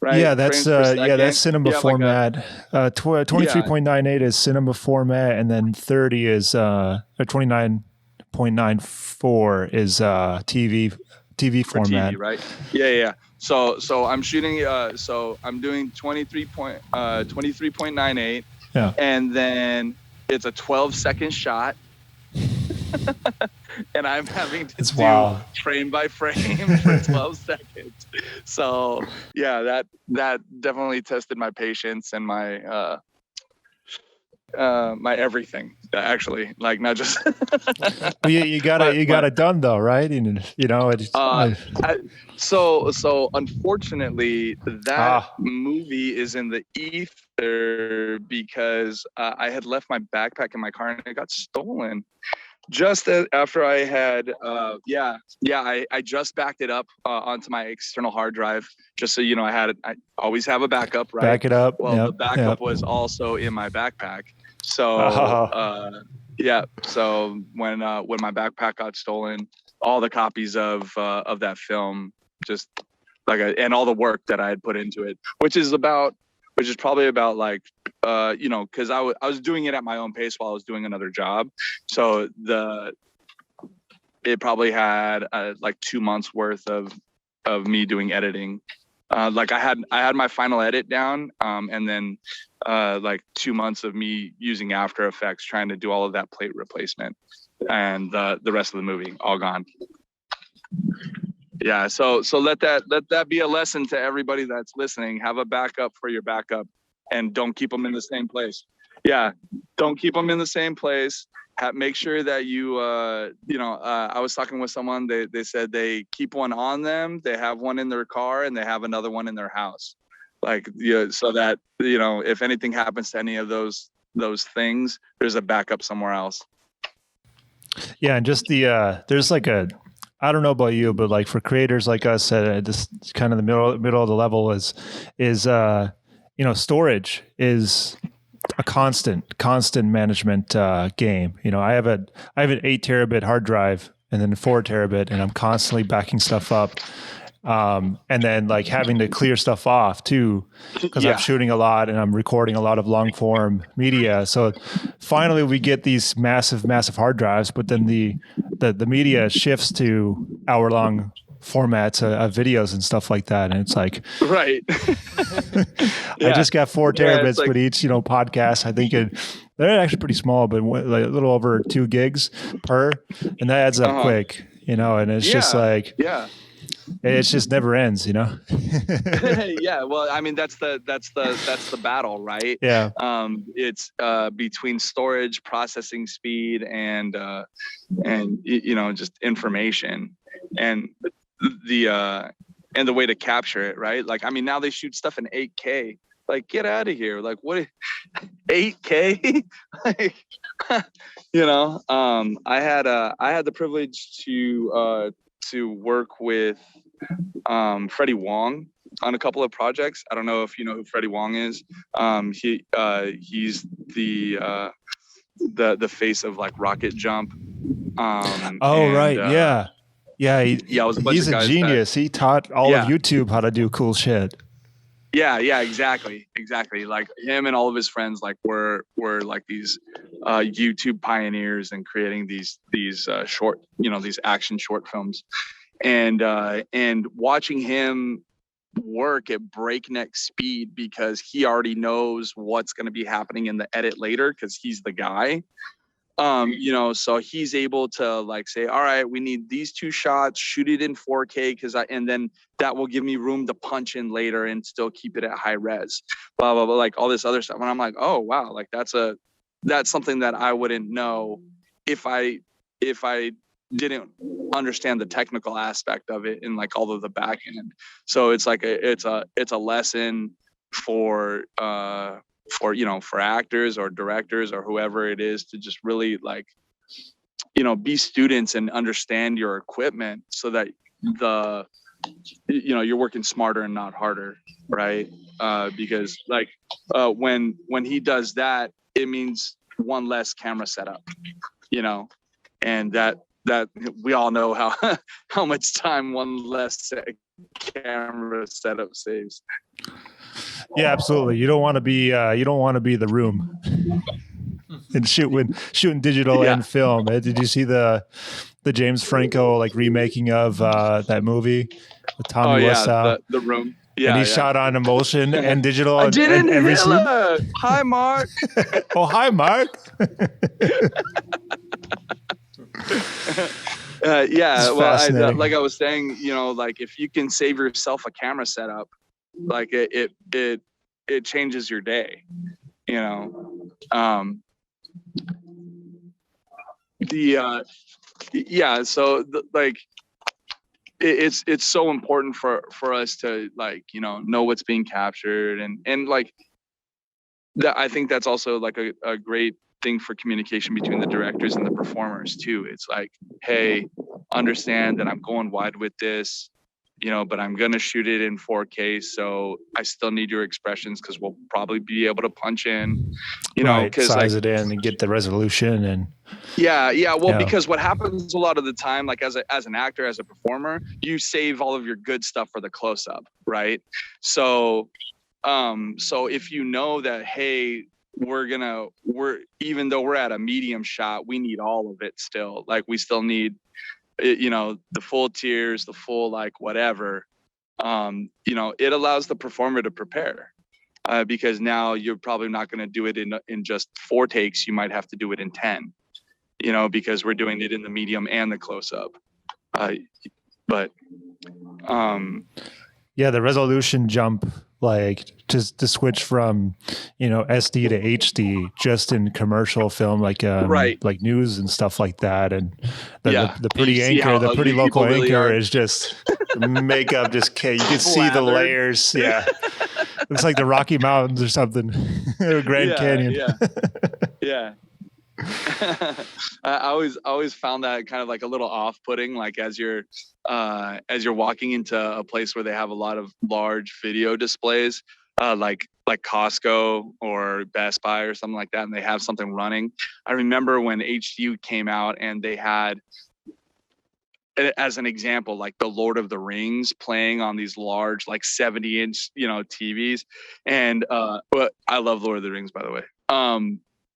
D: right?
B: Yeah, that's that's cinema format. 23.98 is cinema format, and then 30 is 29.94 is TV format.
D: TV, right? Yeah. So I'm shooting so I'm doing 23.98.
B: Yeah.
D: And then it's a 12-second shot. And I'm having to do frame by frame for 12 seconds. So yeah, that definitely tested my patience and my my everything, actually, like not just
B: you got it done though, right?
D: So unfortunately that movie is in the ether because I had left my backpack in my car and it got stolen just after I had I just backed it up onto my external hard drive, just so I always have a backup, right?
B: Back it up.
D: Well, the backup was also in my backpack. So so when my backpack got stolen, all the copies of that film, just and all the work that I had put into it, which is probably about like because I was doing it at my own pace while I was doing another job, so it probably had like 2 months worth of me doing editing. Like I had my final edit down, and then like 2 months of me using After Effects trying to do all of that plate replacement, and the rest of the movie all gone. Yeah, so let that be a lesson to everybody that's listening. Have a backup for your backup, and don't keep them in the same place. Yeah, don't keep them in the same place. Make sure that you, I was talking with someone. They said they keep one on them. They have one in their car, and they have another one in their house, so that if anything happens to any of those things, there's a backup somewhere else.
B: Yeah, and just there's like I don't know about you, but like for creators like us at this kind of the middle of the level is storage is a constant management game. I have an 8 terabit hard drive and then 4 terabit, and I'm constantly backing stuff up. And then like having to clear stuff off too, because I'm shooting a lot and I'm recording a lot of long form media. So finally we get these massive hard drives, but then the media shifts to hour long formats of videos and stuff like that. And it's like,
D: right.
B: I just got 4 terabits,
D: like,
B: but each, podcast, I think they're actually pretty small, but like a little over 2 gigs per, and that adds up quick, and it's just like, it's just never ends,
D: Yeah, well, I mean, that's the battle, right?
B: Yeah.
D: It's between storage, processing speed, and just information, and the way to capture it, right? Like, I mean, now they shoot stuff in 8K. Like, get out of here! Like, what? 8K? Like, I had the privilege to work with Freddie Wong on a couple of projects. I don't know if you know who Freddie Wong is. He's the face of like Rocket Jump.
B: Right, yeah.
D: It was a bunch
B: he's
D: of
B: a
D: guys
B: genius. He taught all of YouTube how to do cool shit.
D: Yeah, exactly. Like him and all of his friends like were like these YouTube pioneers and creating these short, these action short films. And watching him work at breakneck speed because he already knows what's going to be happening in the edit later because he's the guy. So he's able to like say, all right, we need these 2 shots, shoot it in 4K and then that will give me room to punch in later and still keep it at high res, blah, blah, blah, like all this other stuff. And I'm like, oh, wow, like that's something that I wouldn't know if I didn't understand the technical aspect of it and like all of the back end. So it's like it's a lesson for actors or directors or whoever it is to just really like, be students and understand your equipment so that you're working smarter and not harder. Right. Because like, when he does that, it means one less camera setup, and that we all know how much time one less camera setup saves.
B: Yeah, absolutely. You don't want to be the Room and shooting digital and film. Did you see the James Franco like remaking of that movie with Tommy Wiseau?
D: The Room. Yeah,
B: and he shot on emulsion and digital.
D: I didn't
B: and every scene.
D: Hi, Mark.
B: Oh, hi, Mark.
D: Like I was saying, like if you can save yourself a camera setup, like it changes your day, it's so important for us to like, know what's being captured and like that. I think that's also like a great thing for communication between the directors and the performers too. It's like, hey, understand that I'm going wide with this, but I'm going to shoot it in 4K. So I still need your expressions because we'll probably be able to punch in,
B: because size it in and get the resolution and.
D: Because what happens a lot of the time, like as an actor, as a performer, you save all of your good stuff for the close up. Right. So if you know that, hey, even though we're at a medium shot, we need all of it still. Like we still need, the full tears, the full like whatever. It allows the performer to prepare because now you're probably not going to do it in just 4 takes. You might have to do it in 10, because we're doing it in the medium and the close up. The
B: resolution jump, like to switch from SD to HD just in commercial film, like like news and stuff like that, and the pretty anchor, the pretty local really anchor is just makeup. Just you can see the layers. Yeah, looks like the Rocky Mountains or something, or Grand Canyon.
D: Yeah. I always found that kind of like a little off-putting, like as you're walking into a place where they have a lot of large video displays, like Costco or Best Buy or something like that, and they have something running. I remember when HDU came out and they had as an example, like the Lord of the Rings playing on these large, like 70-inch, TVs. And but I love Lord of the Rings, by the way.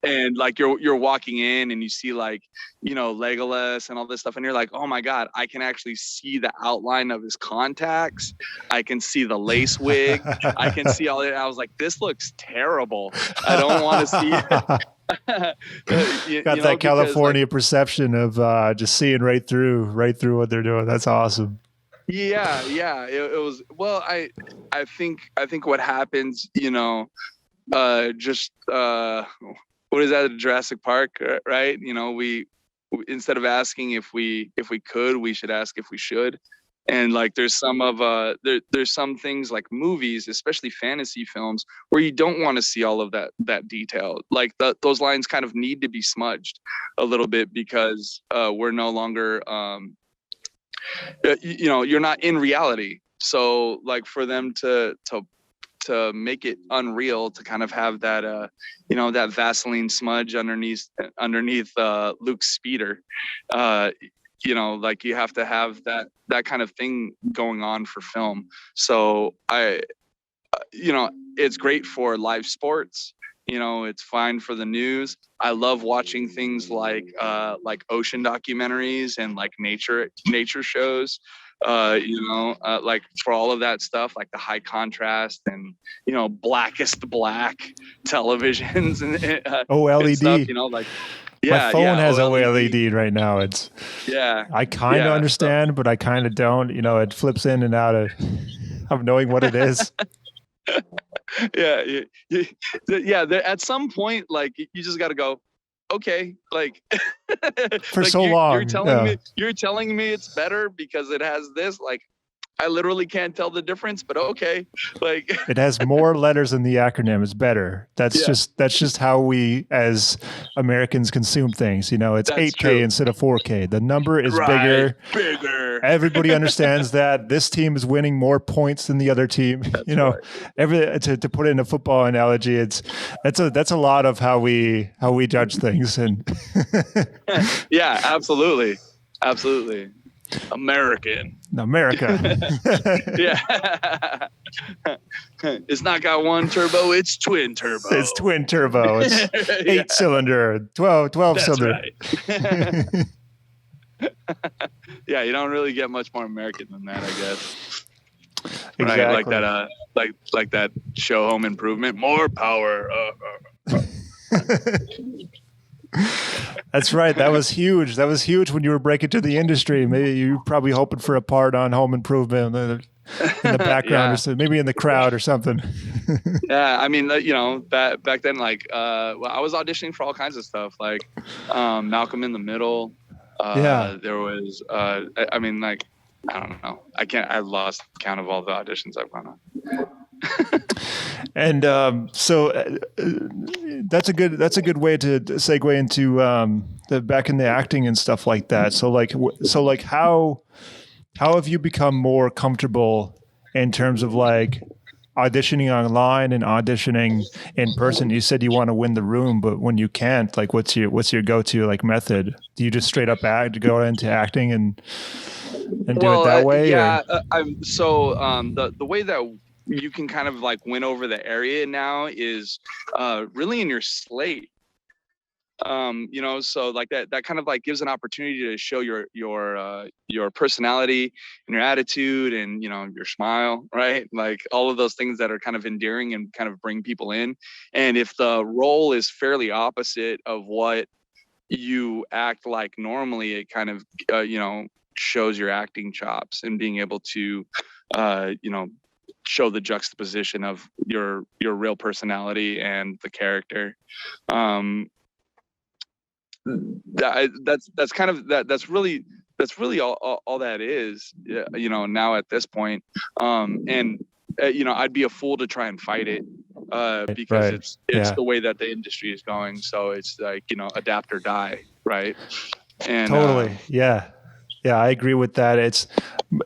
D: And like you're walking in and you see like, Legolas and all this stuff, and you're like, oh my God, I can actually see the outline of his contacts. I can see the lace wig. I can see all that. I was like, this looks terrible. I don't want to see it.
B: Got that California perception of just seeing right through what they're doing. That's awesome.
D: Yeah. It was, well, I think what happens, what is that, Jurassic Park, right? We instead of asking if we could, we should ask if we should. And like there's some things like movies, especially fantasy films, where you don't want to see all of that detail. Like those lines kind of need to be smudged a little bit, because we're no longer you're not in reality. So like for them to make it unreal, to kind of have that that Vaseline smudge underneath Luke's speeder, like you have to have that kind of thing going on for film. So it's great for live sports. It's fine for the news. I love watching things like ocean documentaries and like nature shows. Like for all of that stuff, like the high contrast and blackest black televisions and
B: OLED
D: and stuff, like. Yeah,
B: my phone has
D: OLED.
B: OLED right now. I kind of understand, but I kind of don't. It flips in and out of knowing what it is.
D: Yeah. At some point, like you just got to go, okay, like
B: for like so long.
D: You're telling me it's better because it has this. Like, I literally can't tell the difference, but okay. Like
B: it has more letters in the acronym. It's better. That's just how we as Americans consume things. It's 8K true. Instead of 4K. The number is bigger. Everybody understands that this team is winning more points than the other team. Right. To put it in a football analogy, that's a lot of how we judge things. And
D: yeah, absolutely. America. Yeah. It's not got one turbo, it's twin turbo.
B: It's 8-cylinder, 12
D: That's
B: cylinder.
D: Right. Yeah, you don't really get much more American than that, I guess.
B: Exactly.
D: Right? Like that like that show Home Improvement, more power.
B: That's right. That was huge. When you were breaking to the industry. Maybe you were probably hoping for a part on Home Improvement in the background, or so, maybe in the crowd or something.
D: Yeah, I mean, back then, like, I was auditioning for all kinds of stuff, like Malcolm in the Middle. There was, I mean, like, I don't know. I lost count of all the auditions I've gone on.
B: And so that's a good way to segue into the back in the acting and stuff like that. So like how have you become more comfortable in terms of like auditioning online and auditioning in person? You said you want to win the room, but when you can't, like what's your go-to like method? Do you just straight up go into acting and do it that way?
D: Yeah, the way that you can kind of like win over the area now is really in your slate. So like that kind of like gives an opportunity to show your personality and your attitude and your smile, right? Like all of those things that are kind of endearing and kind of bring people in. And if the role is fairly opposite of what you act like normally, it kind of shows your acting chops and being able to show the juxtaposition of your real personality and the character. That's kind of that's really all that is, now at this point. I'd be a fool to try and fight it, because it's the way that the industry is going. So it's like, adapt or die, right? And
B: totally. Yeah, I agree with that. It's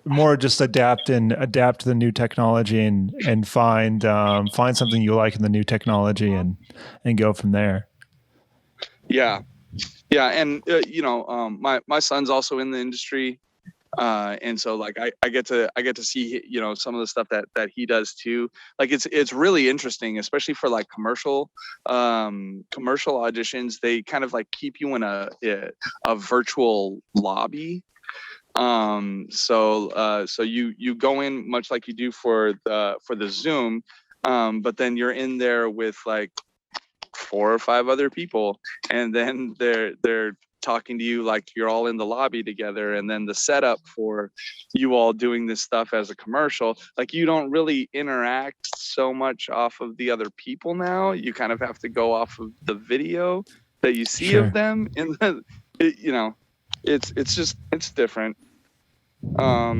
B: more just adapt to the new technology and find something you like in the new technology and go from there.
D: Yeah, and my son's also in the industry. And so like I get to see, you know, some of the stuff that he does too. Like it's really interesting, especially for like commercial auditions. They kind of like keep you in a virtual lobby. So you go in much like you do for the Zoom, but then you're in there with like 4 or 5 other people, and then they're talking to you like you're all in the lobby together. And then the setup for you all doing this stuff as a commercial, like you don't really interact so much off of the other people now. You kind of have to go off of the video that you see
B: Sure.
D: of them in the, you know, it's different.
B: So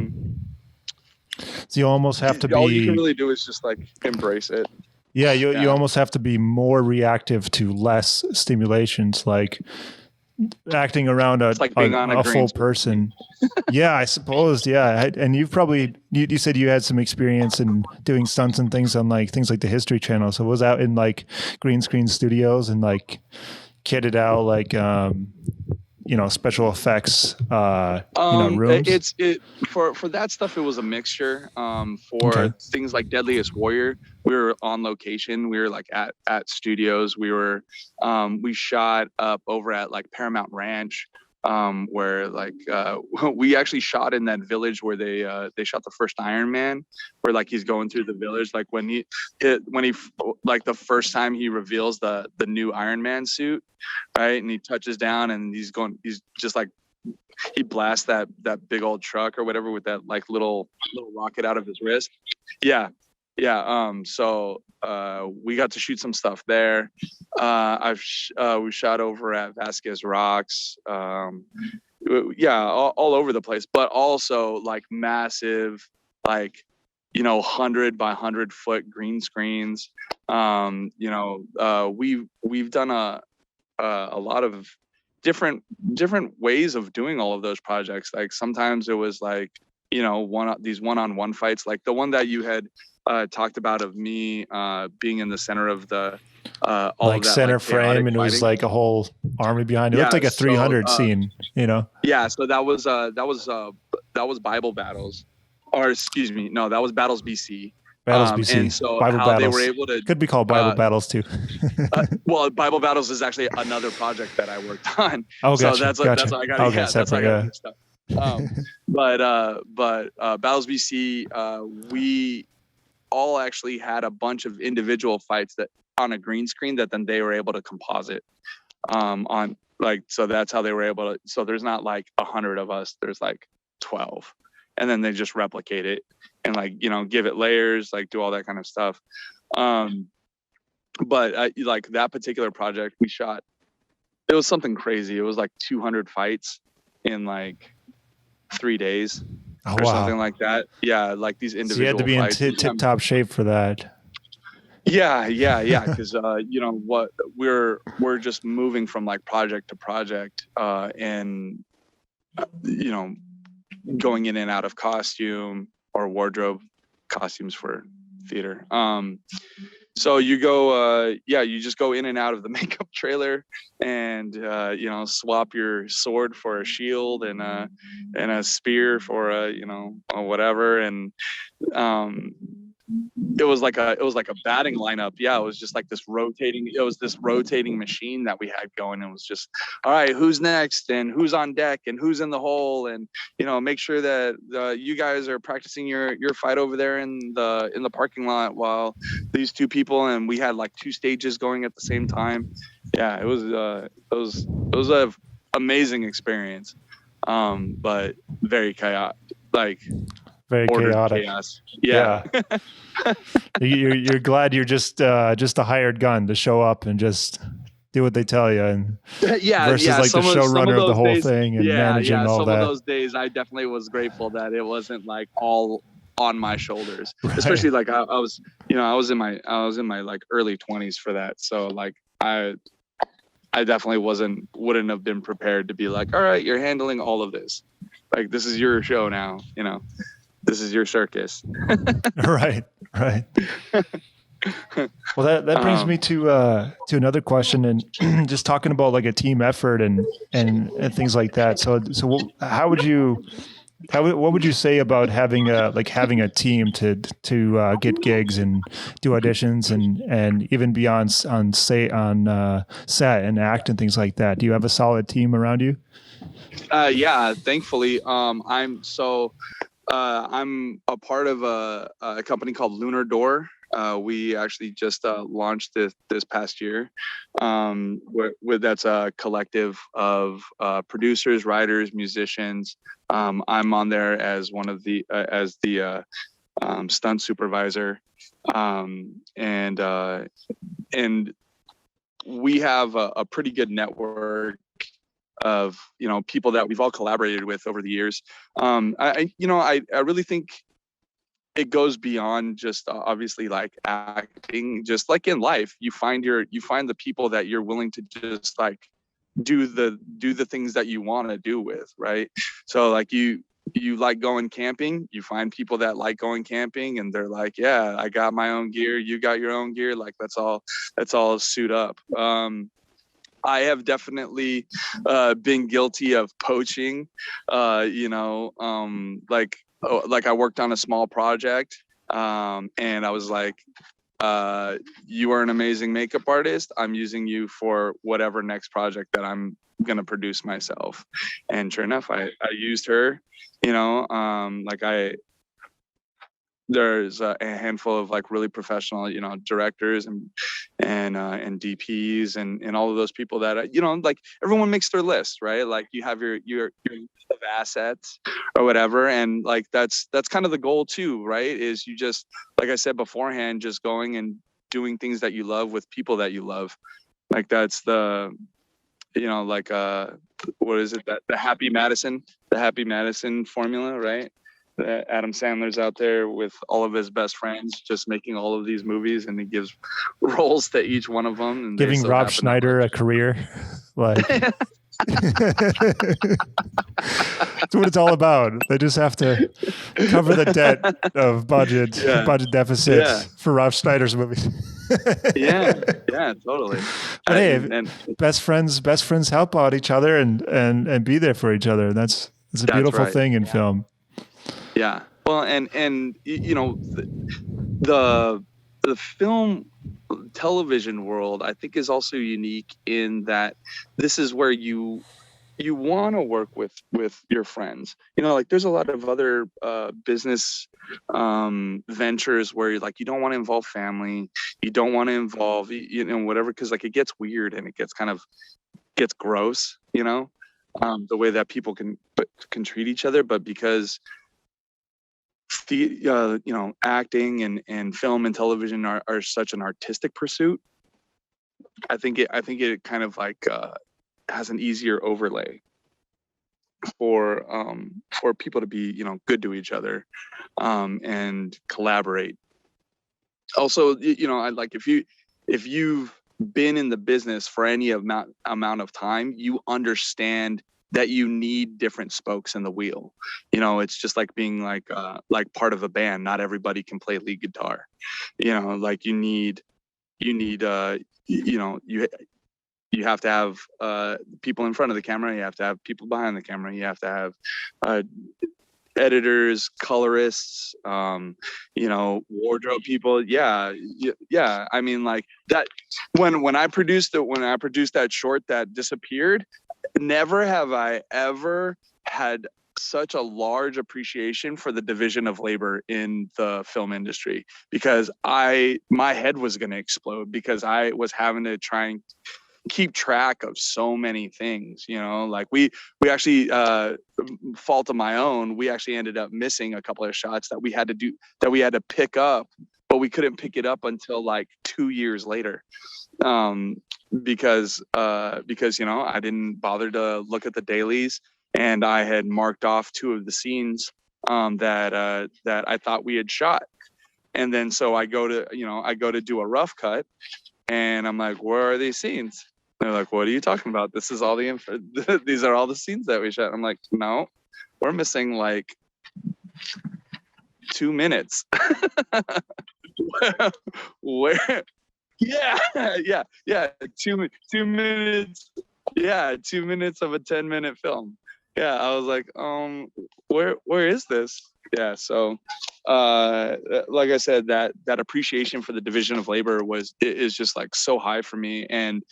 B: you almost have to
D: all you can
B: be,
D: really do is just like embrace it.
B: yeah, you almost have to be more reactive to less stimulations, like acting around
D: It's like being on a
B: full
D: green screen.
B: person. Yeah, I suppose. Yeah. And you've probably, you said you had some experience in doing stunts and things on like things like the History Channel. So was out in like green screen studios and like kitted out like, you know, special effects, you know, rooms?
D: For that stuff, it was a mixture. For things like Deadliest Warrior, we were on location. We were like at studios. We shot up over at like Paramount Ranch, where like we actually shot in that village where they shot the first Iron Man, where like he's going through the village, like when he like the first time he reveals the new Iron Man suit, right, and he touches down and he's just like he blasts that big old truck or whatever with that like little rocket out of his wrist. Yeah. So we got to shoot some stuff there. We shot over at Vasquez Rocks. Yeah, all over the place, but also like massive, like, you know, 100 by 100 foot green screens. You know, we've done a lot of different ways of doing all of those projects. Like sometimes it was like, you know, these one-on-one fights, like the one that you had talked about of me being in the center of the all
B: like
D: of that,
B: center
D: like,
B: frame, and it was
D: fighting.
B: like a whole army behind it. It looked like a 300 scene, you know?
D: Yeah, so that was Bible Battles, or excuse me, no, that was Battles BC.
B: Battles BC.
D: And so
B: Bible
D: how
B: Battles.
D: they were able to
B: could be called Bible Battles too.
D: Well, Bible Battles is actually another project that I worked on.
B: Oh, gotcha.
D: So that's how I got
B: okay,
D: yeah, that's how I got mixed up. But Battles BC, we all actually had a bunch of individual fights that on a green screen that then they were able to composite on, like, so that's how they were able to. So there's not like 100 of us. There's like 12, and then they just replicate it and like, you know, give it layers, like do all that kind of stuff. But like that particular project we shot, it was something crazy. It was like 200 fights in like 3 days or something like that. Yeah, like these individual. So you had to be fights
B: in tip-top shape for that.
D: Yeah, because you know what, we're just moving from like project to project, and you know, going in and out of costume or wardrobe, costumes for theater. So you go, you just go in and out of the makeup trailer, and you know, swap your sword for a shield and a spear for a, you know, or whatever, and it was like a batting lineup. Yeah, it was just like this rotating machine that we had going. It was just, all right, who's next and who's on deck and who's in the hole, and you know, make sure that you guys are practicing your fight over there in the parking lot while these two people, and we had like 2 stages going at the same time. Yeah, it was a amazing experience, but very chaotic, like
B: very chaotic.
D: Chaos. Yeah.
B: You're glad you're just a hired gun to show up and just do what they tell you, and versus like the showrunner of the whole thing and managing all that.
D: Some of those days, I definitely was grateful that it wasn't like all on my shoulders, right. Especially like I was in my like early 20s for that, so like I definitely wouldn't have been prepared to be like, all right, you're handling all of this, like this is your show now, you know. This is your circus.
B: Right. Well, that brings me to another question, and just talking about like a team effort and things like that. So how would you What would you say about having a team to get gigs and do auditions and even be on set and act and things like that? Do you have a solid team around you?
D: Yeah, thankfully. I'm a part of a company called Lunar Door. We actually just launched this past year. That's a collective of producers, writers, musicians. I'm on there as one of the as the stunt supervisor, and we have a pretty good network of people that we've all collaborated with over the years. I really think it goes beyond just obviously like acting. Just like in life, you find the people that you're willing to just like do the things that you want to do with, right? So like you like going camping, you find people that like going camping, and they're like, yeah, I got my own gear, you got your own gear, like let's all suit up. I have definitely been guilty of poaching. Like I worked on a small project, and I was like, you are an amazing makeup artist. I'm using you for whatever next project that I'm gonna produce myself. And sure enough, I used her. There's a handful of like really professional, directors and DPs and all of those people that like everyone makes their list, right? Like you have your list of assets or whatever, and like that's kind of the goal too, right? Is you just, like I said beforehand, just going and doing things that you love with people that you love. Like that's the what is it, that the Happy Madison formula, right? Adam Sandler's out there with all of his best friends, just making all of these movies, and he gives roles to each one of them. And
B: giving Rob Schneider a career, like that's what it's all about. They just have to cover the debt of budget deficits for Rob Schneider's movies.
D: yeah, totally.
B: But and best friends help out each other and be there for each other. That's a beautiful thing in film.
D: Yeah. Well, and the film television world, I think, is also unique in that this is where you want to work with your friends. Like there's a lot of other business ventures where you're like, you don't want to involve family, you don't want to involve whatever, because like it gets weird and it gets gross, the way that people can treat each other. But because acting and film and television are such an artistic pursuit, I think it kind of like has an easier overlay for people to be good to each other and collaborate. Also, I like if you've been in the business for any amount of time, you understand that you need different spokes in the wheel. It's just like being like part of a band. Not everybody can play lead guitar. Like you have to have people in front of the camera. You have to have people behind the camera. You have to have editors, colorists, wardrobe people. Yeah. I mean, like that. When I produced that short that disappeared, never have I ever had such a large appreciation for the division of labor in the film industry, because my head was going to explode, because I was having to try and keep track of so many things. Like we actually, fault of my own, we actually ended up missing a couple of shots that we had to pick up, but we couldn't pick it up until like 2 years later. Because I didn't bother to look at the dailies, and I had marked off 2 of the scenes that I thought we had shot. And then so I go to do a rough cut, and I'm like, where are these scenes? They're like, what are you talking about? This is all the info. These are all the scenes that we shot. I'm like, no, we're missing like 2 minutes. Where? Yeah. 2 minutes. Yeah, 2 minutes of a 10-minute film. Yeah, I was like, where is this? Yeah, so like I said, that appreciation for the division of labor is just like so high for me, and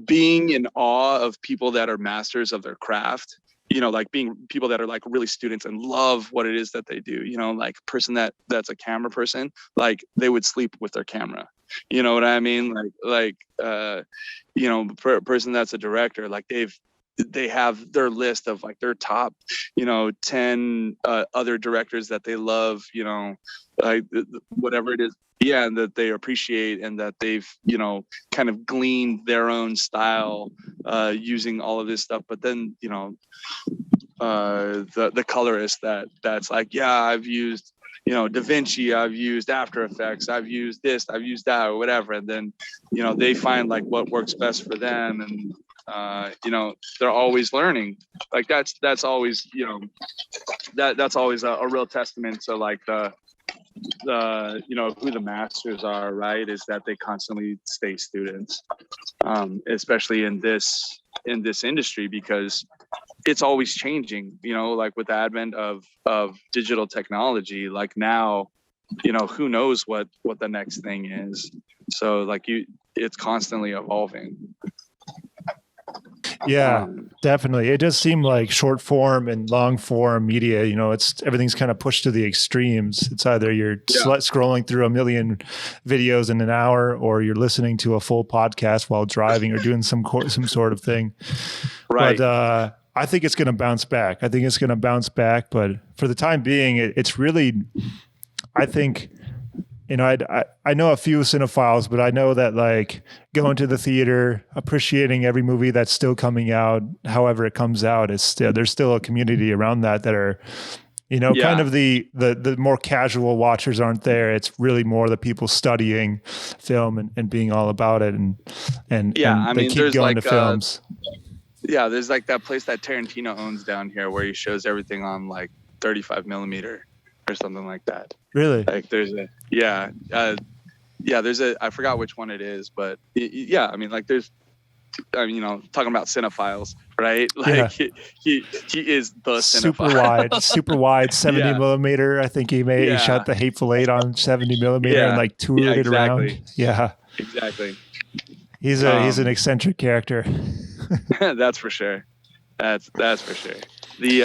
D: being in awe of people that are masters of their craft, like being people that are like really students and love what it is that they do, like a person that's a camera person, like they would sleep with their camera. You know what I mean? Person that's a director, like they have their list of like their top 10 other directors that they love, like whatever it is, yeah, and that they appreciate, and that they've kind of gleaned their own style using all of this stuff. But then the colorist that's like, yeah, I've used Da Vinci, I've used After Effects, I've used this, I've used that, or whatever, and then they find like what works best for them, and they're always learning. Like that's always that's always a real testament to like the who the masters are, right? Is that they constantly stay students, especially in this industry, because it's always changing, like with the advent of digital technology. Like now, who knows what the next thing is. So like it's constantly evolving.
B: Yeah, definitely. It does seem like short form and long form media, everything's kind of pushed to the extremes. It's either you're scrolling through a million videos in an hour, or you're listening to a full podcast while driving or doing some sort of thing.
D: Right.
B: But I think it's going to bounce back. But for the time being, it's really, I think, I know a few cinephiles, but I know that like going to the theater, appreciating every movie that's still coming out, however it comes out, there's still a community around that are, kind of the more casual watchers aren't there. It's really more the people studying film and being all about it, and they keep going to films.
D: There's like that place that Tarantino owns down here where he shows everything on like 35 millimeter or something like that.
B: Really?
D: Like there's I forgot which one it is, but talking about cinephiles, right? Like he is the cinephile.
B: super wide 70 millimeter. I think he shot The Hateful Eight on 70 millimeter and like toured it around. Yeah,
D: exactly.
B: He's an eccentric character.
D: That's for sure. That's for sure. You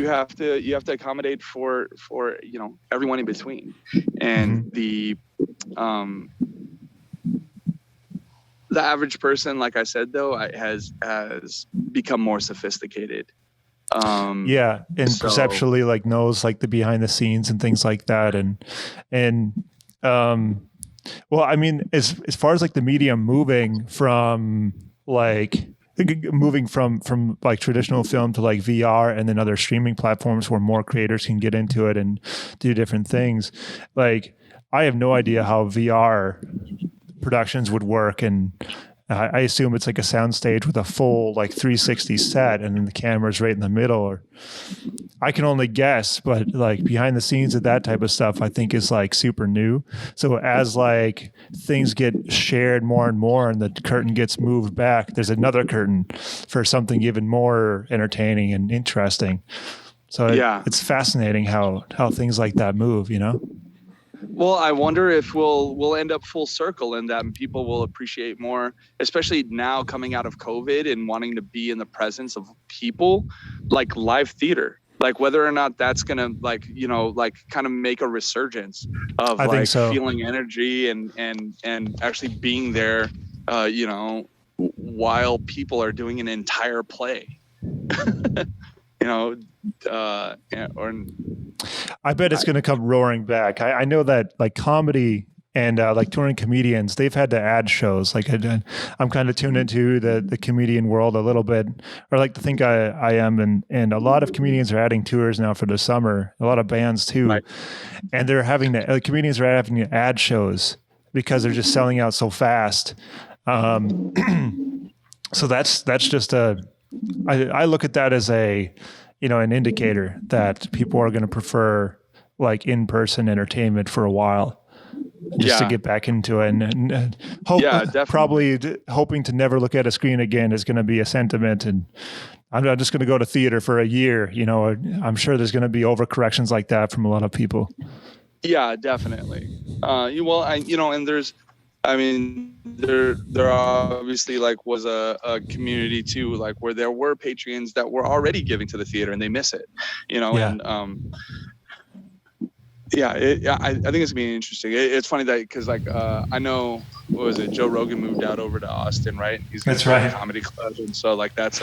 D: have to accommodate for everyone in between, and the average person, like I said, though, has become more sophisticated. And
B: perceptually like knows like the behind the scenes and things like that, well, I mean, as far as like the medium moving from like traditional film to like VR and then other streaming platforms where more creators can get into it and do different things. Like, I have no idea how VR productions would work, and I assume it's like a soundstage with a full like 360 set, and then the camera's right in the middle. Or I can only guess, but like behind the scenes of that type of stuff, I think is like super new. So as like things get shared more and more, and the curtain gets moved back, there's another curtain for something even more entertaining and interesting. So it's fascinating how things like that move,
D: Well, I wonder if we'll end up full circle in that, and people will appreciate more, especially now coming out of COVID and wanting to be in the presence of people, like live theater. Like whether or not that's gonna like kind of make a resurgence of feeling energy and actually being there, while people are doing an entire play.
B: I bet it's going to come roaring back. I know that like comedy and like touring comedians, they've had to add shows. Like I'm kind of tuned into the comedian world a little bit, or like to think I am. And a lot of comedians are adding tours now for the summer, a lot of bands too. Right. And they're comedians are having to add shows because they're just selling out so fast. So that's just I look at that as an indicator that people are going to prefer like in-person entertainment for a while. just to get back into it, and hoping to never look at a screen again is going to be a sentiment. And I'm just going to go to theater for a year. You know, I'm sure there's going to be overcorrections like that from a lot of people.
D: Yeah, definitely. And there's, I mean, there obviously like was a community too, like where there were patrons that were already giving to the theater and they miss it, you know, and I think it's gonna be interesting. It's funny that because like I know, what was it, Joe Rogan moved out over to Austin, right?
B: That's right.
D: A comedy club, and so like that's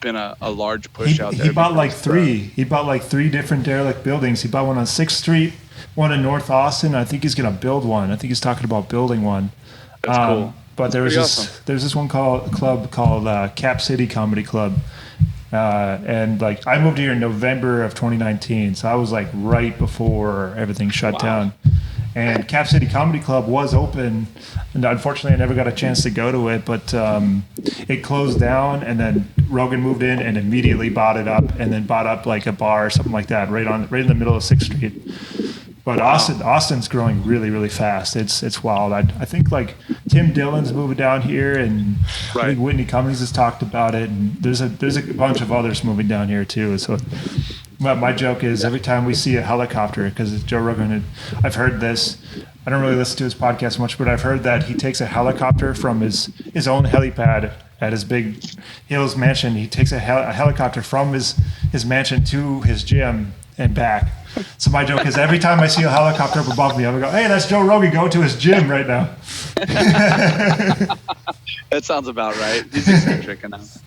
D: been a large push out there.
B: He bought like three different derelict buildings. He bought one on 6th Street, one in North Austin. I think he's gonna build one. I think he's talking about building one.
D: That's cool.
B: But there's this one club called Cap City Comedy Club. And like I moved here in November of 2019, so I was like right before everything shut down. And Cap City Comedy Club was open, and unfortunately I never got a chance to go to it, but it closed down, and then Rogan moved in and immediately bought it up, and then bought up like a bar or something like that right in the middle of 6th Street. But Austin's growing really, really fast. It's wild. I think like Tim Dillon's moving down here, and I think Whitney Cummings has talked about it, and there's a bunch of others moving down here too. So my joke is every time we see a helicopter, because Joe Rogan, I've heard this. I don't really listen to his podcast much, but I've heard that he takes a helicopter from his own helipad at his Big Hills mansion. He takes a helicopter from his mansion to his gym and back. So my joke is every time I see a helicopter up above me, I'm gonna go, "Hey, that's Joe Rogan going to his gym right now."
D: That sounds about right. He's eccentric enough.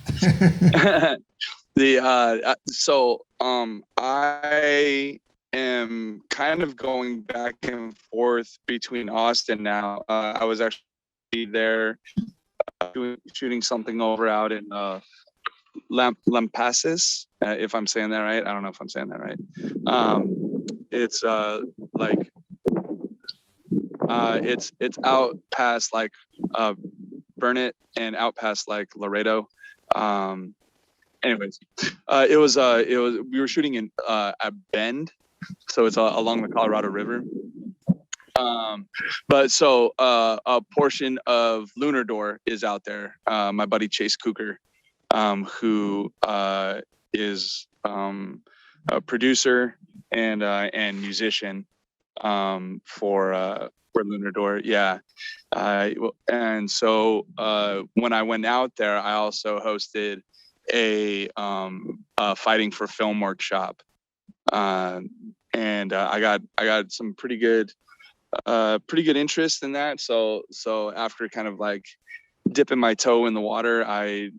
D: I am kind of going back and forth between Austin now. I was actually there shooting something over out in Lampasas, if I'm saying that right. I don't know if I'm saying that right. It's it's out past like Burnett and out past like Laredo. Anyways, it was we were shooting in at Bend, so it's along the Colorado River. But so a portion of Lunar Door is out there. My buddy Chase Cooker, who is a producer and musician for Lunar Door. Yeah. And so when I went out there, I also hosted a Fighting for Film workshop. And I got some pretty good interest in that. So after kind of like dipping my toe in the water, I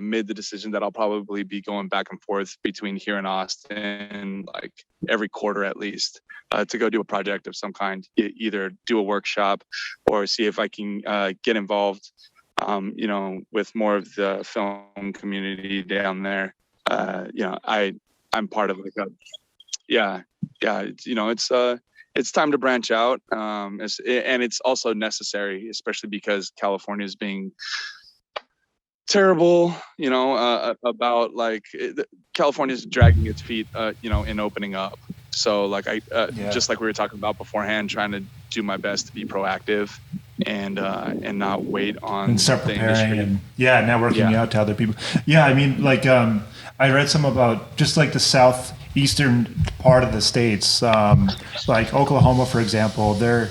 D: made the decision that I'll probably be going back and forth between here and Austin, like every quarter at least, to go do a project of some kind, either do a workshop or see if I can get involved, with more of the film community down there. I'm part of like it's time to branch out, and it's also necessary, especially because California is being terrible, about like California is dragging its feet, in opening up. So like just like we were talking about beforehand, trying to do my best to be proactive and not wait on
B: and start preparing and networking out to other people. Yeah, I mean, like I read some about just like the southeastern part of the states, like Oklahoma, for example. The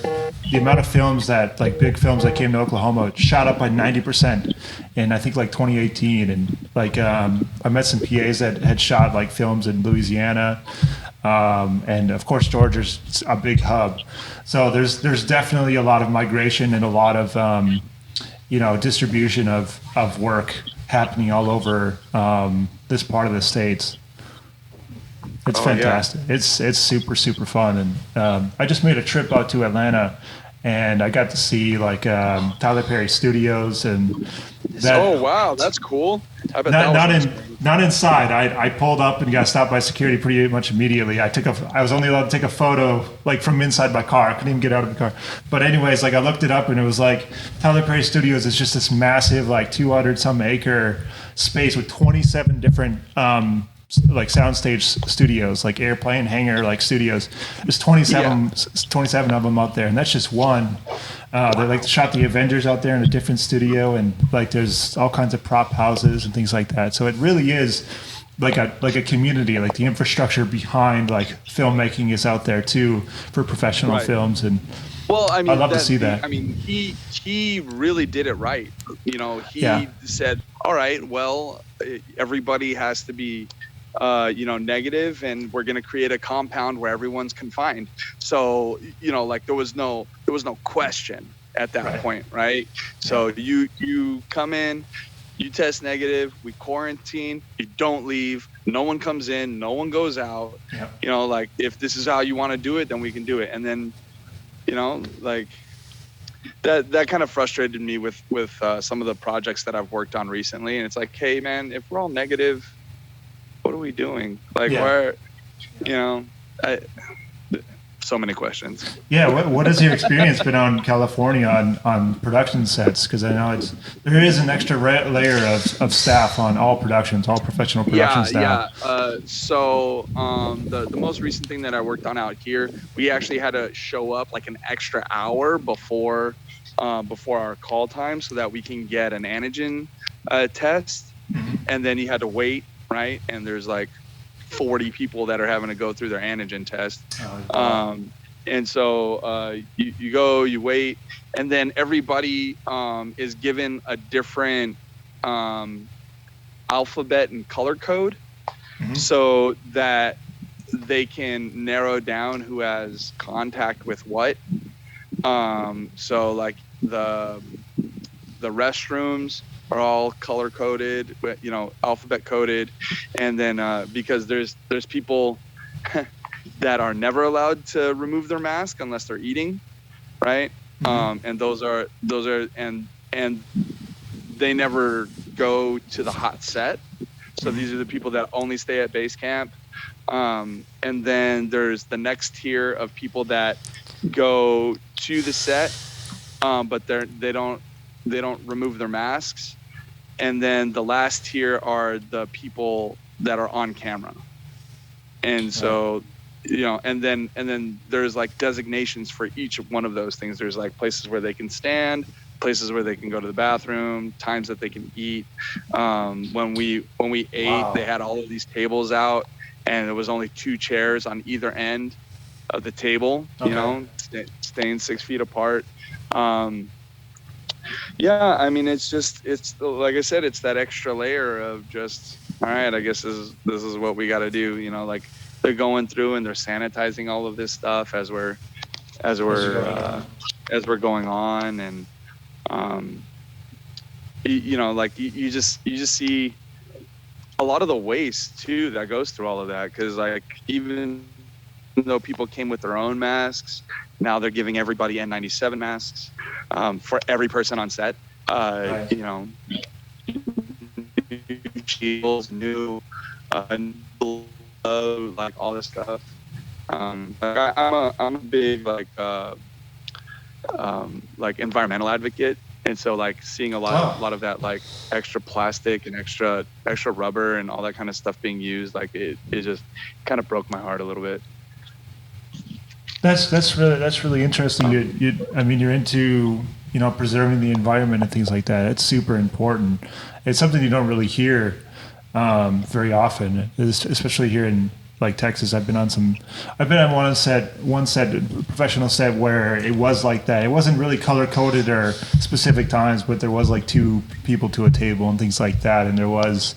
B: amount of films that, like big films that came to Oklahoma, shot up by 90% in I think like 2018. And like I met some PAs that had shot like films in Louisiana, and of course Georgia's a big hub. So there's definitely a lot of migration and a lot of distribution of work happening all over this part of the states. It's fantastic. Yeah. It's super, super fun. And I just made a trip out to Atlanta, and I got to see like Tyler Perry Studios and that.
D: Oh wow, that's cool. I bet
B: not inside. I pulled up and got stopped by security pretty much immediately. I was only allowed to take a photo like from inside my car. I couldn't even get out of the car. But anyways, like I looked it up and it was like Tyler Perry Studios is just this massive like 200 some acre space with 27 different like soundstage studios, like airplane hangar like studios. There's 27 of them out there, and that's just one. They like shot the Avengers out there in a different studio, and like there's all kinds of prop houses and things like that. So it really is like a community. Like the infrastructure behind like filmmaking is out there too for professional films. And
A: well, I mean,
B: I'd love to see that.
A: I mean, he really did it right. You know, he said, all right, well, everybody has to be negative, and we're going to create a compound where everyone's confined. So, like there was no question at that point, right? So you come in, you test negative, we quarantine, you don't leave, no one comes in, no one goes out. Like if this is how you want to do it, then we can do it. And then, like that kind of frustrated me with some of the projects that I've worked on recently. And it's like, hey man, if we're all negative, what are we doing? Like, why? So many questions.
B: Yeah, what has your experience been on California on production sets? Because I know there is an extra layer of staff on all productions, all professional production staff.
A: So the most recent thing that I worked on out here, we actually had to show up like an extra hour before our call time so that we can get an antigen test, and then you had to wait. Right, and there's like 40 people that are having to go through their antigen test, and so you go, you wait, and then everybody is given a different alphabet and color code, so that they can narrow down who has contact with what. So like the restrooms are all color coded, alphabet coded, and then because there's people that are never allowed to remove their mask unless they're eating, right? And those are and they never go to the hot set. So these are the people that only stay at base camp. And then there's the next tier of people that go to the set, but they don't remove their masks. And then the last tier are the people that are on camera. And so, and then there's like designations for each one of those things. There's like places where they can stand, places where they can go to the bathroom, times that they can eat. When we ate, they had all of these tables out, and there was only 2 chairs on either end of the table, staying 6 feet apart. I mean, it's like I said, it's that extra layer of just, all right, I guess this is what we got to do. Like they're going through and they're sanitizing all of this stuff as we're going on, and like you just see a lot of the waste too that goes through all of that, because like even though people came with their own masks, now they're giving everybody N97 masks for every person on set. New shields, new like all this stuff. I'm a big like environmental advocate, and so like seeing a lot of that like extra plastic and extra rubber and all that kind of stuff being used, like it just kind of broke my heart a little bit.
B: That's really interesting. You're into preserving the environment and things like that. It's super important. It's something you don't really hear very often, especially here in like Texas. I've been on one professional set where it was like that. It wasn't really color coded or specific times, but there was like 2 people to a table and things like that. And there was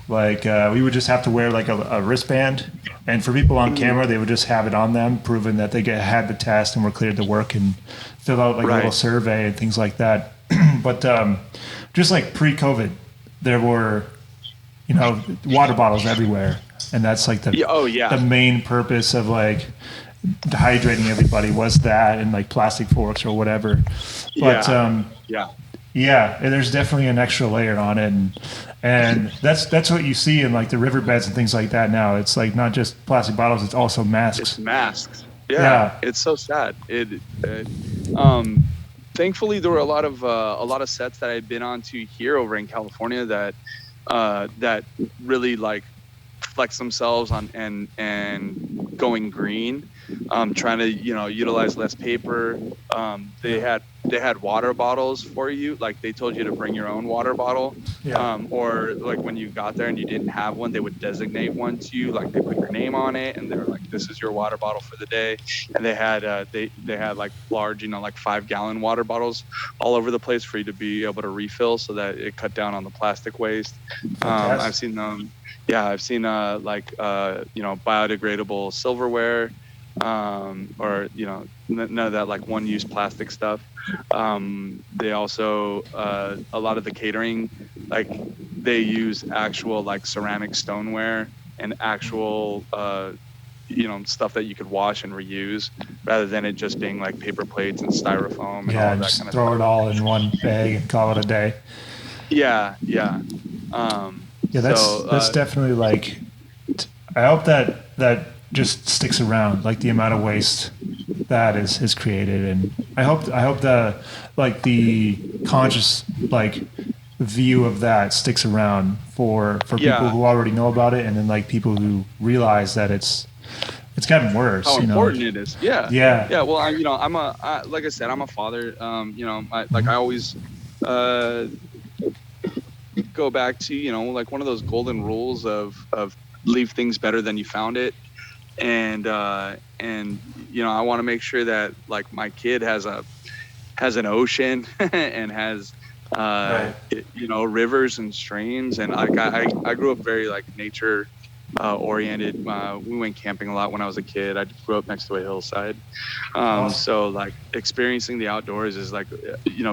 B: like we would just have to wear like a wristband, and for people on camera, they would just have it on them, proving that they had the test and were cleared to work, and fill out like a little survey and things like that. But just like pre-COVID, there were water bottles everywhere, and that's like the main purpose of like hydrating everybody was that, and like plastic forks or whatever. But and there's definitely an extra layer on it, and that's what you see in like the riverbeds and things like that now. It's like not just plastic bottles; it's also masks.
A: It's masks. Yeah. It's so sad. Thankfully, there were a lot of sets that I had been on to here over in California that really like flex themselves on and going green, trying to utilize less paper. They had water bottles for you, like they told you to bring your own water bottle, or like when you got there and you didn't have one, they would designate one to you, like they put your name on it and they're like, this is your water bottle for the day. And they had they had like large, like 5-gallon water bottles all over the place for you to be able to refill, so that it cut down on the plastic waste. I've seen them. Yeah, I've seen biodegradable silverware, or none of that like one-use plastic stuff. They also a lot of the catering, like they use actual like ceramic stoneware and actual stuff that you could wash and reuse, rather than it just being like paper plates and styrofoam and all that
B: just
A: kind of
B: throw
A: stuff.
B: it all in one bag and call it a day.
A: Yeah.
B: That's definitely like. I hope that just sticks around, like the amount of waste that is created, and I hope the conscious like view of that sticks around for people who already know about it, and then like people who realize that it's gotten worse.
A: How important it is. Yeah. Well, like I said, I'm a father. I always go back to like one of those golden rules of leave things better than you found it, and I want to make sure that like my kid has an ocean and has rivers and streams, and like I grew up very like nature oriented. We went camping a lot when I was a kid. I grew up next to a hillside. So like experiencing the outdoors is like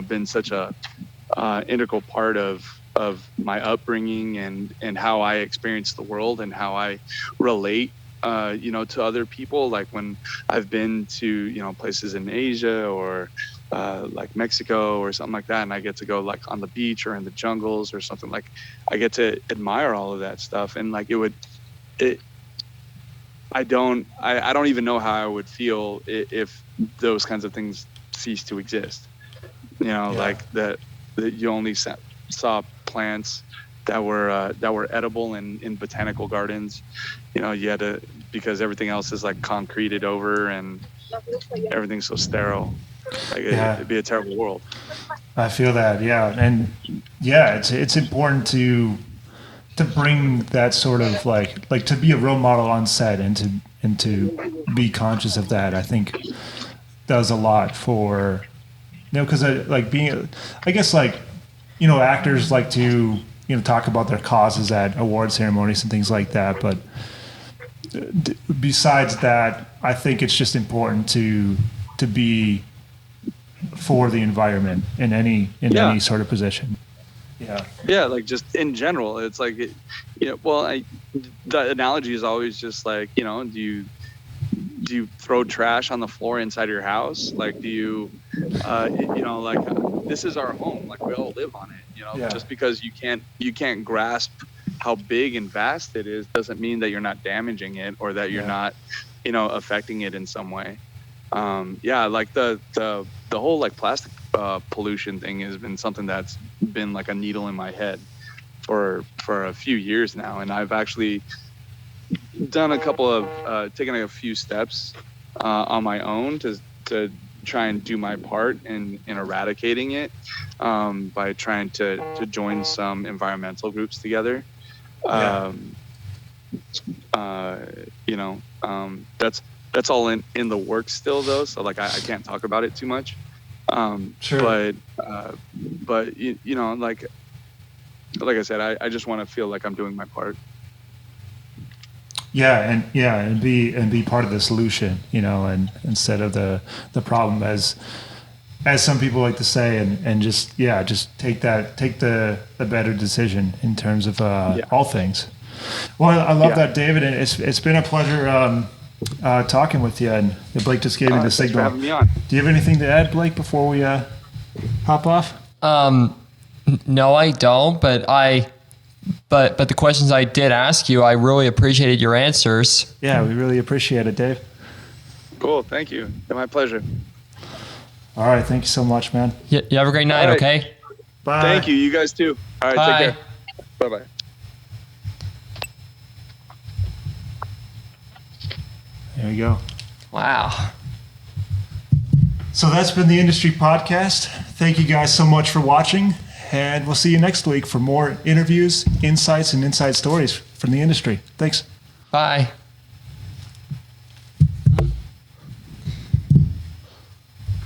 A: been such a integral part of my upbringing and how I experience the world and how I relate to other people. Like when I've been to places in Asia or like Mexico or something like that, and I get to go like on the beach or in the jungles or something, like I get to admire all of that stuff, and like I don't even know how I would feel if those kinds of things ceased to exist. Like that you only saw plants that were edible in botanical gardens. You had to, because everything else is like concreted over and everything's so sterile. Like it'd be a terrible world.
B: I feel that, and it's important to bring that sort of like to be a role model on set and to be conscious of that. I think does a lot for because I guess actors like to talk about their causes at award ceremonies and things like that, but besides that, I think it's just important to be for the environment in any sort of position.
A: Yeah, like just in general, it's like the analogy is always just like do you throw trash on the floor inside your house? Like do you this is our home, like we all live on it. Just because you can't grasp how big and vast it is doesn't mean that you're not damaging it or that you're not affecting it in some way. Like the whole like plastic pollution thing has been something that's been like a needle in my head for a few years now, and I've actually done taken a few steps on my own to try and do my part in eradicating it, by trying to join some environmental groups together. That's all in the works still though, so like I can't talk about it too much. Sure. But like I said, I just want to feel like I'm doing my part.
B: And be part of the solution, and instead of the problem, as some people like to say, and just take the better decision in terms of all things. Well, I love that, David, and it's been a pleasure talking with you. And Blake just gave me the signal.
A: For having me on.
B: Do you have anything to add, Blake, before we hop off?
C: No, I don't. But the questions I did ask you, I really appreciated your answers.
B: Yeah, we really appreciate it, Dave.
A: Cool, thank you. My pleasure.
B: All right, thank you so much, man.
C: You have a great night,
A: right.
C: Okay?
A: Bye. Thank you, you guys too. All right,
C: Bye.
A: Take care. Bye-bye.
B: There you go.
C: Wow.
B: So that's been the Industry Podcast. Thank you guys so much for watching, and we'll see you next week for more interviews, insights, and inside stories from the industry. Thanks.
C: Bye.